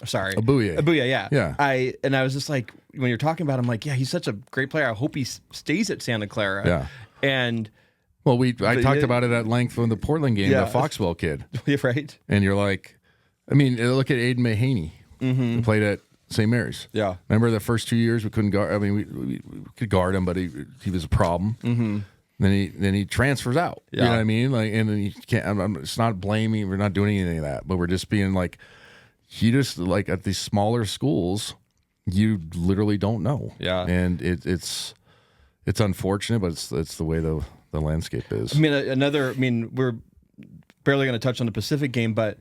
Speaker 2: Sorry, Abuye. Yeah. I was just like, when you're talking about him, like, yeah, he's such a great player. I hope he stays at Santa Clara.
Speaker 3: Yeah.
Speaker 2: And
Speaker 3: I talked about it at length from the Portland game, the Foxwell kid.
Speaker 2: Right.
Speaker 3: And you're like, I mean, look at Aiden Mahaney, who played at St. Mary's.
Speaker 2: Yeah.
Speaker 3: Remember the first 2 years we couldn't guard. I mean, we could guard him, but he was a problem. Then he transfers out.
Speaker 2: Yeah.
Speaker 3: You know what I mean? Like, and then you can't. It's not blaming. We're not doing anything of that. But we're just being like, you just like at these smaller schools, you literally don't know.
Speaker 2: Yeah.
Speaker 3: And it's unfortunate, but it's the way the landscape is.
Speaker 2: I mean, we're barely going to touch on the Pacific game, but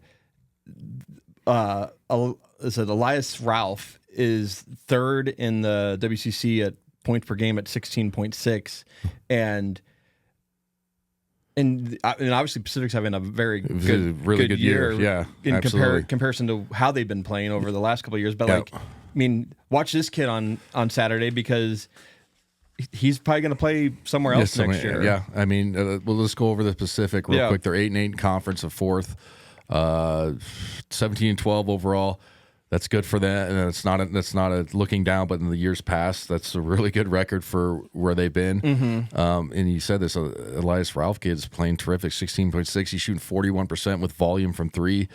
Speaker 2: Elias Ralph is third in the WCC at points per game at 16.6, and obviously Pacific's having a very really good year.
Speaker 3: Yeah,
Speaker 2: in comparison to how they've been playing over the last couple of years. But I mean, watch this kid on Saturday because he's probably going to play somewhere else next year.
Speaker 3: Yeah, I mean, let's go over the Pacific real quick. They're 8-8 in conference, a 4th, 17-12 overall. That's good for them, and that's not a looking down. But in the years past, that's a really good record for where they've been. And you said this, Elias Ralph kid is playing terrific, 16.6. He's shooting 41% with volume from 3,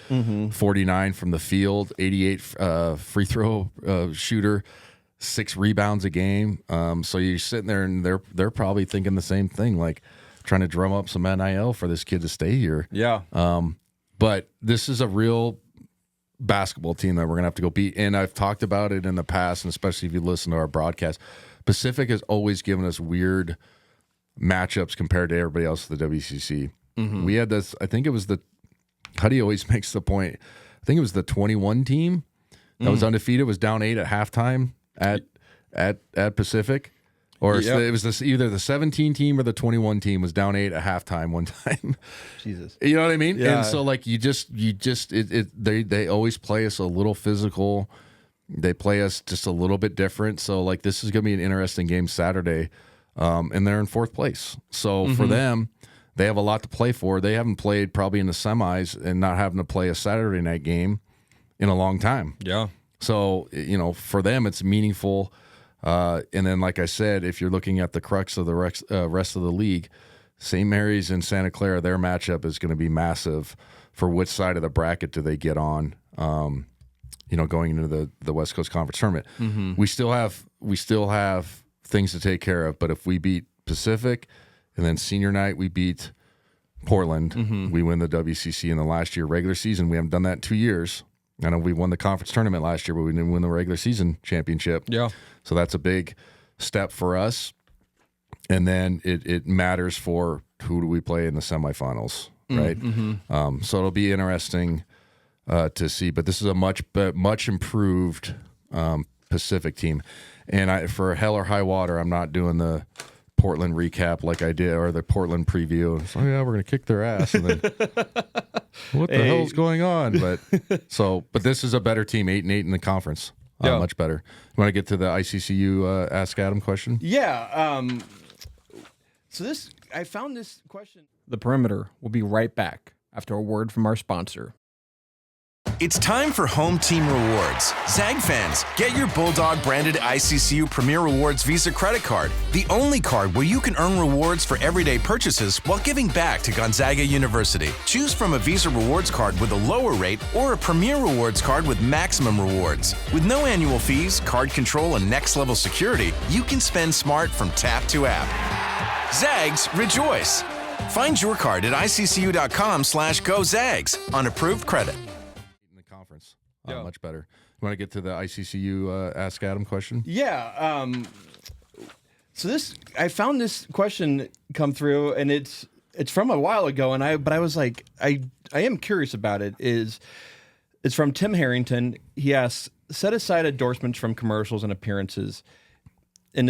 Speaker 3: 49 from the field, 88 free throw shooter. 6 rebounds a game. So you're sitting there and they're probably thinking the same thing, like trying to drum up some NIL for this kid to stay here.
Speaker 2: Yeah.
Speaker 3: But this is a real basketball team that we're going to have to go beat. And I've talked about it in the past, and especially if you listen to our broadcast, Pacific has always given us weird matchups compared to everybody else at the WCC. We had this, I think it was Huddy always makes the point, I think it was the 21 team that was undefeated, was down 8 at halftime at Pacific, or it was either the 17 team or the 21 team was down 8 at halftime one time.
Speaker 2: Jesus,
Speaker 3: you know what I mean?
Speaker 2: Yeah.
Speaker 3: And so like they always play us a little physical. They play us just a little bit different. So like this is gonna be an interesting game Saturday, and they're in 4th place. So for them, they have a lot to play for. They haven't played probably in the semis and not having to play a Saturday night game in a long time.
Speaker 2: Yeah.
Speaker 3: So, for them, it's meaningful. And then, like I said, if you're looking at the crux of the rest of the league, St. Mary's and Santa Clara, their matchup is going to be massive for which side of the bracket do they get on, going into the West Coast Conference tournament. We still have things to take care of, but if we beat Pacific and then senior night, we beat Portland, we win the WCC in the last year regular season. We haven't done that in 2 years. I know we won the conference tournament last year, but we didn't win the regular season championship.
Speaker 2: Yeah.
Speaker 3: So that's a big step for us. And then it matters for who do we play in the semifinals. right? So it'll be interesting to see. But this is a much improved Pacific team. And for hell or high water, I'm not doing the Portland recap like I did, or the Portland preview. So yeah, we're gonna kick their ass, and then what the hell's going on? But this is a better team, 8-8 in the conference, much better. You want to get to the ICCU Ask Adam question?
Speaker 2: Yeah. So I found this question. The Perimeter will be right back after a word from our sponsor.
Speaker 4: It's time for Home Team Rewards. Zag fans, get your Bulldog branded ICCU Premier Rewards Visa credit card, the only card where you can earn rewards for everyday purchases while giving back to Gonzaga University. Choose from a Visa Rewards card with a lower rate or a Premier Rewards card with maximum rewards. With no annual fees, card control, and next level security, you can spend smart from tap to app. Zags, rejoice! Find your card at iccu.com/GoZags on approved credit.
Speaker 3: Much better. You want to get to the ICCU Ask Adam question?
Speaker 2: Yeah. So I found this question come through, and it's from a while ago, but I was like, I am curious about it. It's from Tim Harrington. He asks, set aside endorsements from commercials and appearances, and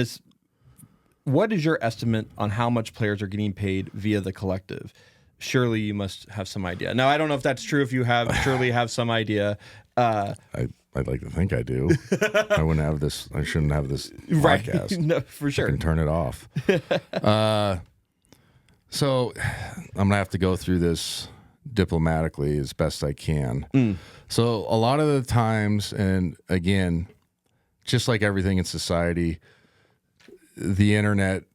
Speaker 2: what is your estimate on how much players are getting paid via the collective? Surely you must have some idea. Now, I don't know if that's true. If you surely have some idea. I'd
Speaker 3: like to think I do. I wouldn't have this. I shouldn't have this podcast.
Speaker 2: Right. No, for sure.
Speaker 3: I can turn it off. So I'm gonna have to go through this diplomatically as best I can. So a lot of the times, and again, just like everything in society, the internet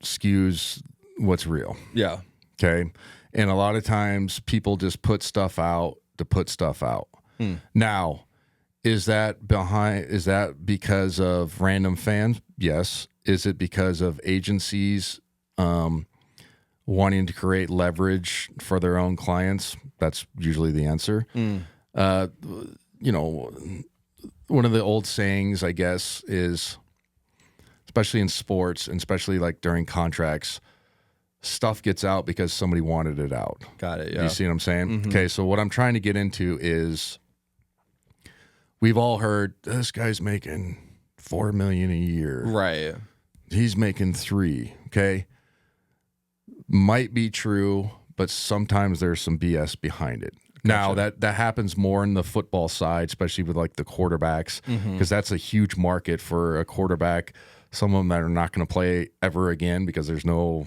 Speaker 3: skews what's real. Yeah. Okay. And a lot of times people just put stuff out to put stuff out. Now, is that because of random fans? Yes. Is it because of agencies wanting to create leverage for their own clients? That's usually the answer. One of the old sayings, I guess, is, especially in sports, and especially like during contracts, stuff gets out because somebody wanted it out.
Speaker 2: Got it. Yeah.
Speaker 3: Do you see what I'm saying? Okay, so what I'm trying to get into is, we've all heard this guy's making $4 million a year.
Speaker 2: Right.
Speaker 3: He's making $3 million. Okay. Might be true, but sometimes there's some BS behind it. Gotcha. Now that happens more in the football side, especially with like the quarterbacks, because that's a huge market for a quarterback. Some of them that are not going to play ever again because there's a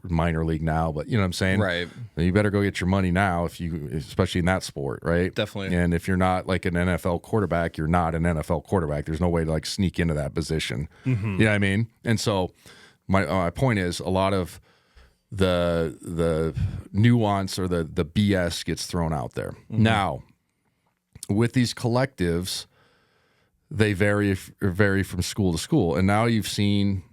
Speaker 3: minor league now, but you know what I'm saying? Right. You better go get your money now especially in that sport, right?
Speaker 2: Definitely.
Speaker 3: And if you're not like an NFL quarterback, you're not an NFL quarterback. There's no way to like sneak into that position. You know what I mean? And so my point is, a lot of the nuance or the BS gets thrown out there. Now, with these collectives, they vary from school to school. And now you've seen,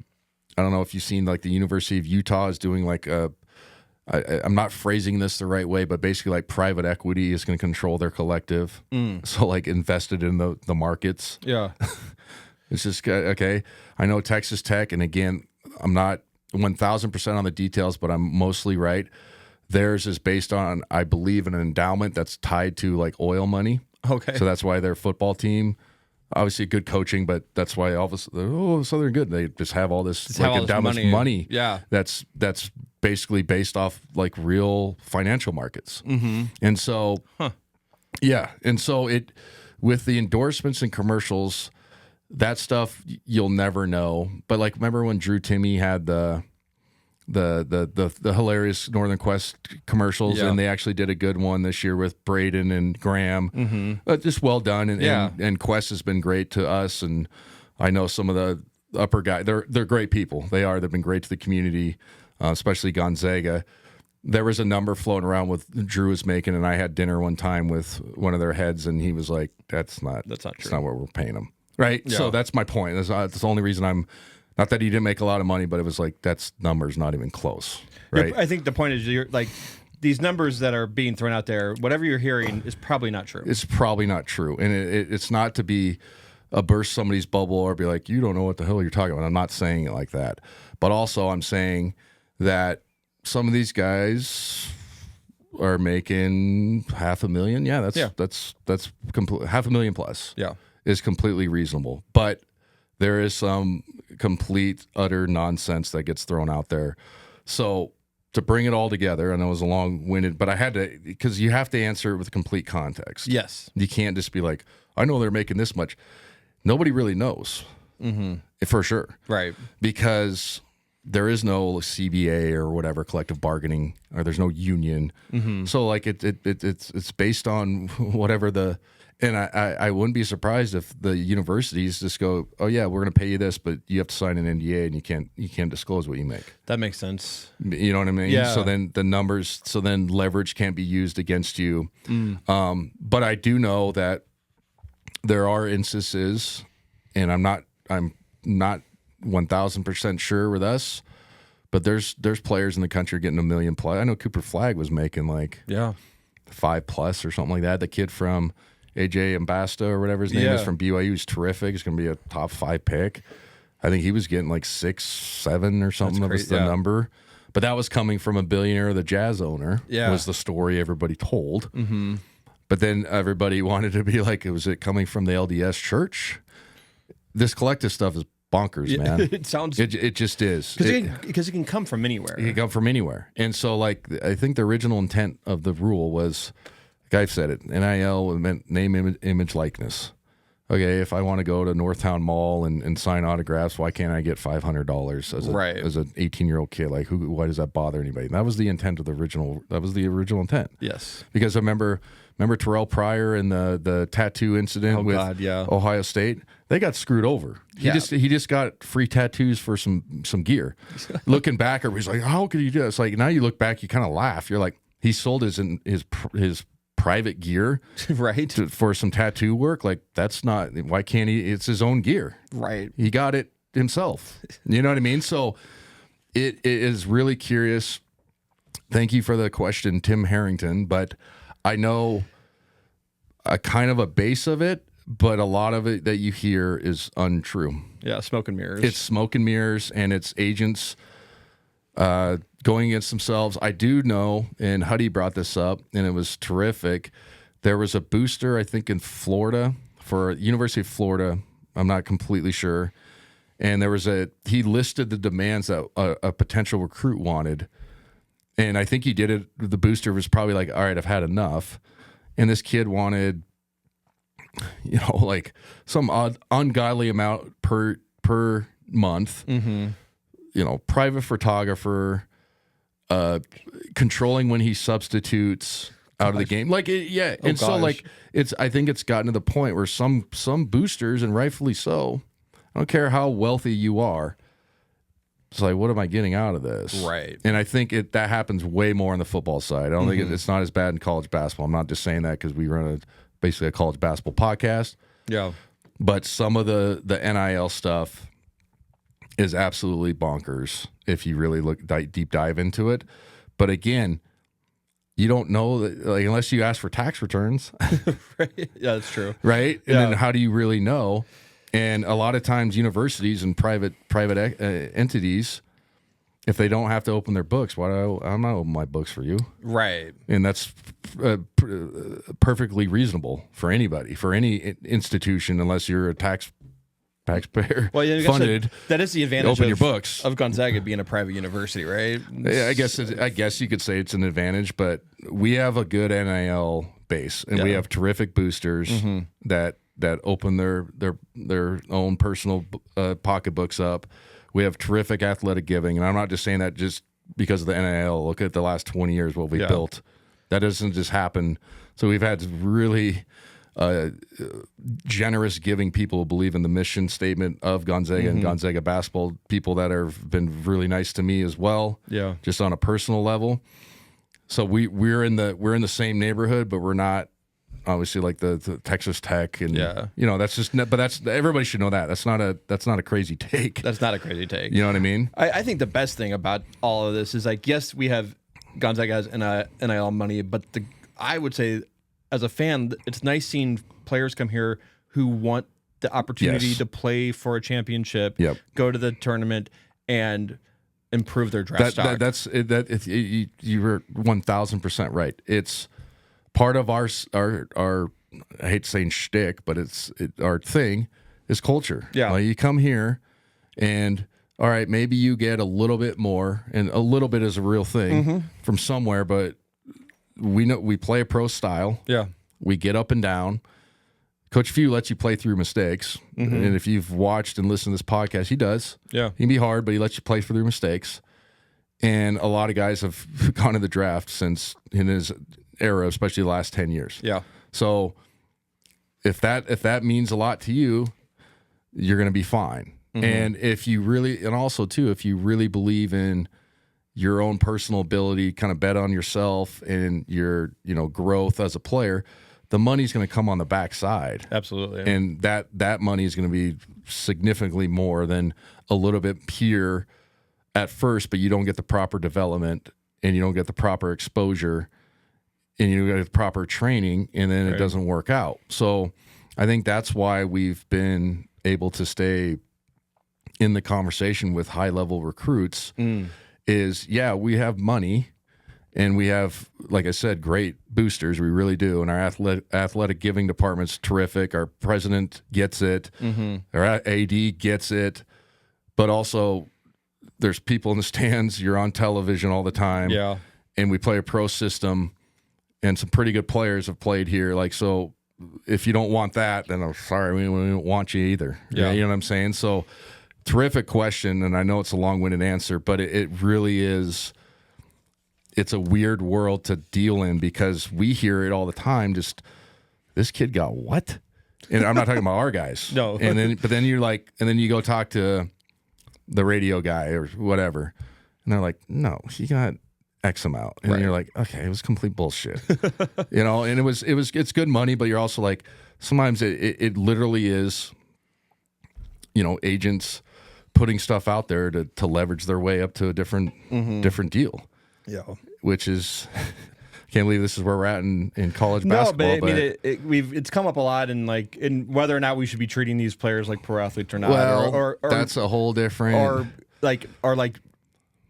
Speaker 3: I don't know if you've seen, like the University of Utah is doing like I'm not phrasing this the right way, but basically like private equity is going to control their collective. So like invested in the markets. Yeah. It's just, okay. I know Texas Tech, and again, I'm not 1,000% on the details, but I'm mostly right. Theirs is based on, I believe, an endowment that's tied to like oil money. Okay. So that's why their football team, obviously good coaching, but that's why all of a sudden, so they're good. They just have all this like endowment money. Yeah. That's basically based off like real financial markets. And so, yeah. And so with the endorsements and commercials, that stuff you'll never know. But like, remember when Drew Timme had the hilarious Northern Quest commercials, and they actually did a good one this year with Braden and Graham. Just well done, and Quest has been great to us, and I know some of the upper guys. They're great people. They've been great to the community, especially Gonzaga. There was a number floating around with Drew was making, and I had dinner one time with one of their heads, and he was like, "That's not true. That's not what we're paying them." Right. Yeah. So that's my point. That's the only reason I'm. Not that he didn't make a lot of money, but it was like, that's numbers not even close, right?
Speaker 2: I think the point is, you're like, these numbers that are being thrown out there, whatever you're hearing is probably not true.
Speaker 3: It's probably not true. And it's not to be burst somebody's bubble or be like, you don't know what the hell you're talking about. I'm not saying it like that. But also I'm saying that some of these guys are making $500,000. Yeah, that's complete $500,000 plus.
Speaker 2: Yeah,
Speaker 3: is completely reasonable, but there is some complete utter nonsense that gets thrown out there. So to bring it all together, I know it was a long-winded, but I had to, because you have to answer it with complete context.
Speaker 2: Yes,
Speaker 3: you can't just be like, I know they're making this much. Nobody really knows for sure,
Speaker 2: right?
Speaker 3: Because there is no CBA or whatever collective bargaining, or there's no union. So like it's based on whatever the, and I wouldn't be surprised if the universities just go, oh yeah, we're going to pay you this, but you have to sign an NDA and you can't disclose what you make.
Speaker 2: That makes sense.
Speaker 3: You know what I mean?
Speaker 2: Yeah.
Speaker 3: So then the numbers, so then leverage can't be used against you. But I do know that there are instances, and I'm not 1,000% sure with us, but there's players in the country getting $1 million plus. I know Cooper Flagg was making like 5+ or something like that. The kid from AJ Ambasta or whatever his name is from BYU is terrific. He's going to be a top 5 pick. I think he was getting like 6, 7 or something. That was the number. But that was coming from a billionaire, the Jazz owner. Was the story everybody told. But then everybody wanted to be like, was it coming from the LDS church? This collective stuff is bonkers, man.
Speaker 2: It sounds.
Speaker 3: It just is.
Speaker 2: Because it can come from anywhere.
Speaker 3: It can come from anywhere. And so, like, I think the original intent of the rule was, like I've said it, NIL meant name, image, likeness. Okay, if I want to go to Northtown Mall and sign autographs, why can't I get $500 as an 18-year-old kid? Like, why does that bother anybody? And that was the intent of the original. That was the original intent.
Speaker 2: Yes. Because
Speaker 3: I remember Terrell Pryor and the tattoo incident with Ohio State. They got screwed over. He just got free tattoos for some gear. Looking back, everybody's like, how could you do that? It's like, now you look back, you kind of laugh. You're like, he sold his private gear for some tattoo work. Like, that's not, why can't he? It's his own gear.
Speaker 2: Right.
Speaker 3: He got it himself. You know what I mean? So it is really curious. Thank you for the question, Tim Harrington. But I know a kind of a base of it, but a lot of it that you hear is untrue.
Speaker 2: Yeah, smoke and mirrors.
Speaker 3: It's smoke and mirrors, and it's agents going against themselves. I do know, and Huddy brought this up, and it was terrific. There was a booster, I think, in Florida for University of Florida. I'm not completely sure. And there was he listed the demands that a potential recruit wanted. And I think he did it. The booster was probably like, all right, I've had enough. And this kid wanted, like some ungodly amount per month. Private photographer, controlling when he substitutes out of the game. Like, so like I think it's gotten to the point where some boosters, and rightfully so, I don't care how wealthy you are, it's like, what am I getting out of this?
Speaker 2: Right.
Speaker 3: And I think that happens way more on the football side. I don't think it's not as bad in college basketball. I'm not just saying that because we run basically a college basketball podcast.
Speaker 2: Yeah.
Speaker 3: But some of the NIL stuff is absolutely bonkers if you really deep dive into it. But again, you don't know that, like, unless you ask for tax returns.
Speaker 2: Right. Yeah, that's true.
Speaker 3: Right? And then how do you really know? And a lot of times universities and private entities, if they don't have to open their books, I'm not opening my books for you.
Speaker 2: Right.
Speaker 3: And that's perfectly reasonable for anybody, for any institution, unless you're a taxpayer funded.
Speaker 2: That is the advantage
Speaker 3: open your books
Speaker 2: of Gonzaga being a private university, right?
Speaker 3: Yeah, I guess you could say it's an advantage, but we have a good NIL base, and we have terrific boosters that open their own personal pocketbooks up. We have terrific athletic giving, and I'm not just saying that just because of the NIL. Look at the last 20 years, what we built. That doesn't just happen. So we've had really generous giving people who believe in the mission statement of Gonzaga and Gonzaga basketball, people that have been really nice to me as well, just on a personal level. So we're in the same neighborhood, but we're not obviously like the Texas Tech, and that's just, but that's, everybody should know that. That's not a crazy take.
Speaker 2: That's not a crazy take.
Speaker 3: You know what I mean?
Speaker 2: I think the best thing about all of this is, like, yes, we have Gonzaga has NIL money, but I would say, as a fan, it's nice seeing players come here who want the opportunity to play for a championship, go to the tournament, and improve their draft stock.
Speaker 3: You were 1,000% right. It's part of our I hate saying shtick, but our thing is culture.
Speaker 2: Yeah.
Speaker 3: Like you come here and all right, maybe you get a little bit more, and a little bit is a real thing from somewhere, but we know we play a pro style.
Speaker 2: Yeah.
Speaker 3: We get up and down. Coach Few lets you play through mistakes. And if you've watched and listened to this podcast, he does.
Speaker 2: Yeah.
Speaker 3: He can be hard, but he lets you play through mistakes. And a lot of guys have gone to the draft since in his era, especially the last 10 years.
Speaker 2: Yeah.
Speaker 3: So if that means a lot to you, you're going to be fine. And if you really, and also too, if you really believe in your own personal ability, kind of bet on yourself and your, growth as a player, the money's going to come on the backside.
Speaker 2: Absolutely.
Speaker 3: And that money is going to be significantly more than a little bit here at first, but you don't get the proper development and you don't get the proper exposure and you don't get the proper training, and then it doesn't work out. So I think that's why we've been able to stay in the conversation with high-level recruits is, we have money and we have, like I said, great boosters. We really do. And our athletic giving department's terrific. Our president gets it. Our AD gets it. But also there's people in the stands. You're on television all the time.
Speaker 2: Yeah.
Speaker 3: And we play a pro system, and some pretty good players have played here. Like, so if you don't want that, then I'm sorry, we don't want you either.
Speaker 2: Yeah.
Speaker 3: You know what I'm saying? So terrific question, and I know it's a long-winded answer, but it really is. It's a weird world to deal in because we hear it all the time. Just, this kid got what? And I'm not talking about our guys.
Speaker 2: No.
Speaker 3: But then you're like, and then you go talk to the radio guy or whatever, and they're like, no, he got X amount, and you're like, okay, it was complete bullshit. And it's good money, but you're also like, sometimes it literally is, agents putting stuff out there to leverage their way up to a different deal.
Speaker 2: Yeah.
Speaker 3: Which is, can't believe this is where we're at in college basketball.
Speaker 2: No, but I mean, it's come up a lot in whether or not we should be treating these players like pro athletes or not.
Speaker 3: Well,
Speaker 2: or
Speaker 3: that's a whole different.
Speaker 2: Or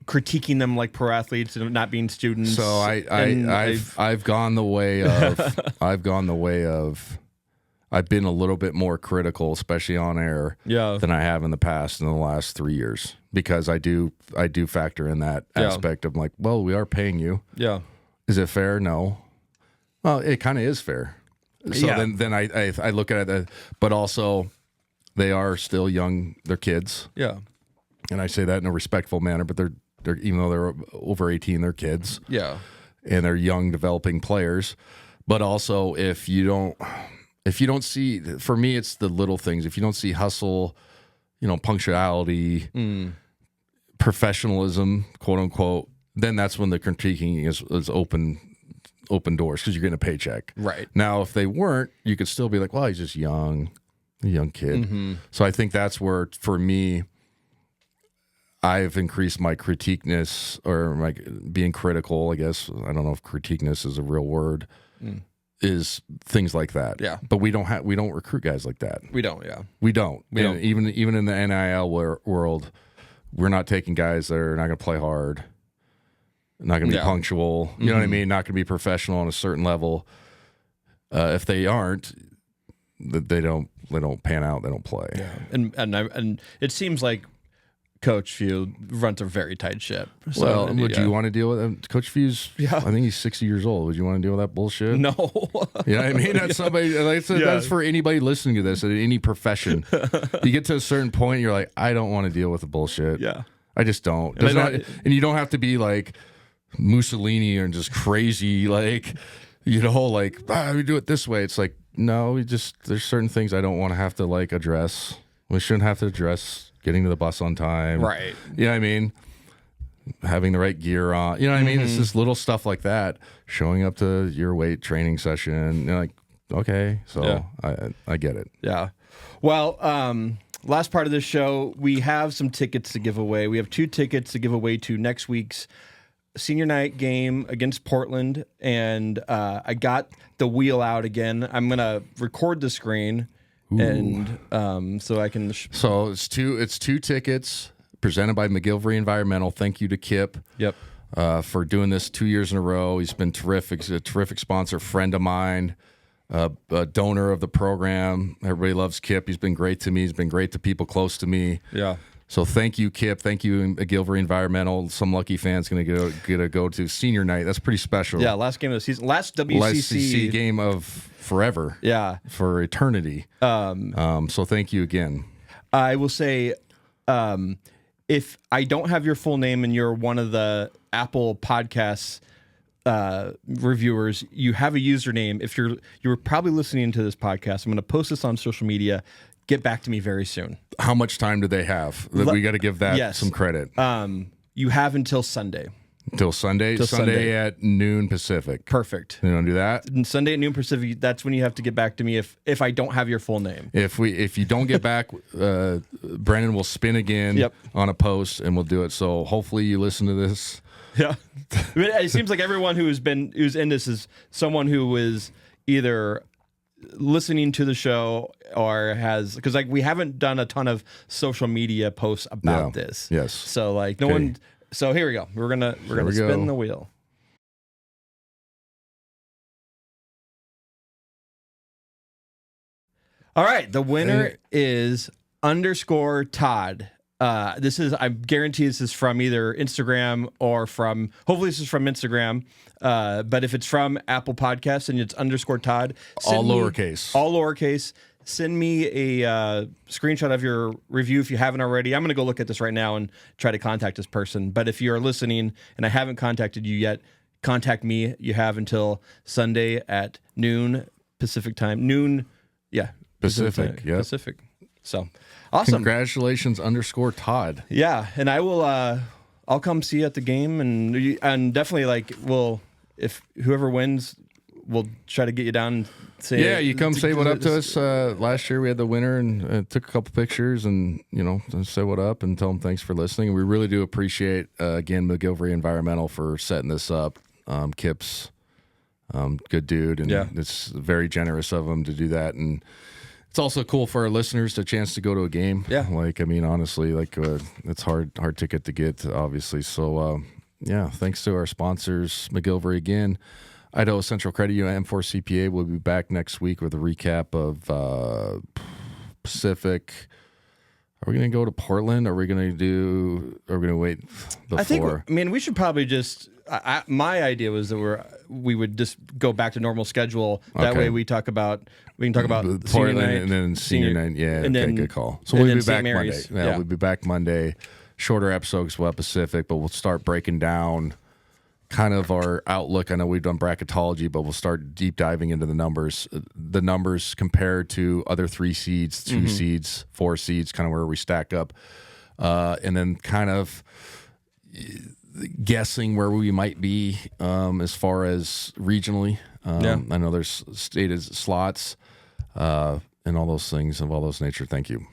Speaker 2: critiquing them like pro athletes and not being students.
Speaker 3: So I've gone the way of I've been a little bit more critical, especially on air, than I have in the past in the last 3 years, because I do factor in that aspect of like, well, we are paying you.
Speaker 2: Yeah.
Speaker 3: Is it fair? No. Well, it kind of is fair. So then I look at it, but also they are still young. They're kids.
Speaker 2: Yeah.
Speaker 3: And I say that in a respectful manner, but they're even though they're over 18, they're kids.
Speaker 2: Yeah.
Speaker 3: And they're young developing players. But also if you don't see, for me, it's the little things. If you don't see hustle, punctuality, professionalism, quote unquote, then that's when the critiquing is open doors because you're getting a paycheck.
Speaker 2: Right.
Speaker 3: Now, if they weren't, you could still be like, well, he's just young, a young kid. So I think that's where, for me, I've increased my critiqueness or my being critical, I guess. I don't know if critiqueness is a real word. Is things like that.
Speaker 2: Yeah.
Speaker 3: But we don't recruit guys like that.
Speaker 2: We don't, yeah.
Speaker 3: We don't. Even in the NIL world, we're not taking guys that are not going to play hard, not going to be punctual. You know what I mean? Not going to be professional on a certain level. If they aren't, they don't pan out. They don't play.
Speaker 2: Yeah. And it seems like Coach Few runs a very tight ship. So,
Speaker 3: well, would you want to deal with him? Coach Few's, I think he's 60 years old. Would you want to deal with that bullshit?
Speaker 2: No.
Speaker 3: You know what I mean? That's somebody, that's for anybody listening to this, in any profession. You get to a certain point, you're like, I don't want to deal with the bullshit.
Speaker 2: Yeah.
Speaker 3: I just don't. And you don't have to be like Mussolini or just crazy, like, we do it this way. It's like, no, there's certain things I don't want to have to address. We shouldn't have to address getting to the bus on time.
Speaker 2: Right.
Speaker 3: You know what I mean? Having the right gear on. You know what I mean? It's just little stuff like that. Showing up to your weight training session. You're like, okay. So I get it.
Speaker 2: Yeah. Well, last part of this show, we have some tickets to give away. We have 2 tickets to give away to next week's senior night game against Portland. And I got the wheel out again. I'm going to record the screen. Ooh. And so I can.
Speaker 3: So it's two tickets
Speaker 1: presented by McGillivray Environmental. Thank you to Kip.
Speaker 2: Yep.
Speaker 1: For doing this 2 years in a row. He's been terrific. He's a terrific sponsor, friend of mine, a donor of the program. Everybody loves Kip. He's been great to me. He's been great to people close to me.
Speaker 2: Yeah.
Speaker 1: So thank you, Kip. Thank you, McGillivray Environmental. Some lucky fans going to go to senior night. That's pretty special.
Speaker 2: Yeah, last game of the season. Last WCC
Speaker 1: game of forever.
Speaker 2: Yeah.
Speaker 1: For eternity. So thank you again.
Speaker 2: I will say, if I don't have your full name and you're one of the Apple Podcasts reviewers, you have a username. If you're probably listening to this podcast, I'm going to post this on social media. Get back to me very soon.
Speaker 1: How much time do they have? We got to give that some credit.
Speaker 2: You have until Sunday.
Speaker 1: Until Sunday? Sunday at noon Pacific.
Speaker 2: Perfect.
Speaker 1: You don't do that?
Speaker 2: And Sunday at noon Pacific, that's when you have to get back to me if I don't have your full name.
Speaker 1: If you don't get back, Brennan will spin again on a post and we'll do it. So hopefully you listen to this.
Speaker 2: Yeah. It seems like everyone who's in this is someone who is either listening to the show or has, because like we haven't done a ton of social media posts about this.
Speaker 1: Yes.
Speaker 2: So like no one. So here we go. We're gonna spin the wheel. All right. The winner is _Todd. I guarantee this is from either Instagram or hopefully this is from Instagram. But if it's from Apple Podcasts and it's _Todd,
Speaker 1: all lowercase. Send me a screenshot of your review if you haven't already. I'm going to go look at this right now and try to contact this person. But if you're listening and I haven't contacted you yet, contact me. You have until Sunday at noon Pacific time. Noon, yeah. Pacific, yeah.
Speaker 2: Pacific. So awesome.
Speaker 1: Congratulations _Todd.
Speaker 2: Yeah, and I will. I'll come see you at the game, and definitely if whoever wins, we'll try to get you down and say.
Speaker 1: Yeah, you come say what up to us. Last year we had the winner and took a couple pictures and say what up and tell them thanks for listening. We really do appreciate again McGillivray Environmental for setting this up. Kip's good dude, and it's very generous of him to do that. And it's also cool for our listeners a chance to go to a game.
Speaker 2: Yeah.
Speaker 1: Honestly, it's hard ticket to get, obviously. So, thanks to our sponsors, McGillivray again. Idaho Central Credit Union, M4CPA will be back next week with a recap of Pacific. Are we going to go to Portland? Or are we going to wait before?
Speaker 2: I think, we should probably just... my idea was that we would just go back to normal schedule. That way we can talk about
Speaker 1: Portland
Speaker 2: senior night,
Speaker 1: and then senior night. Yeah,
Speaker 2: and then,
Speaker 1: good call. So we'll be back Monday.
Speaker 2: Yeah,
Speaker 1: we'll be back Monday. Shorter episodes, we'll have Pacific, but we'll start breaking down kind of our outlook. I know we've done bracketology, but we'll start deep diving into the numbers compared to other 3 seeds, 2 seeds, 4 seeds, kind of where we stack up, and then kind of guessing where we might be as far as regionally. I know there's stated slots and all those things of all those nature. Thank you.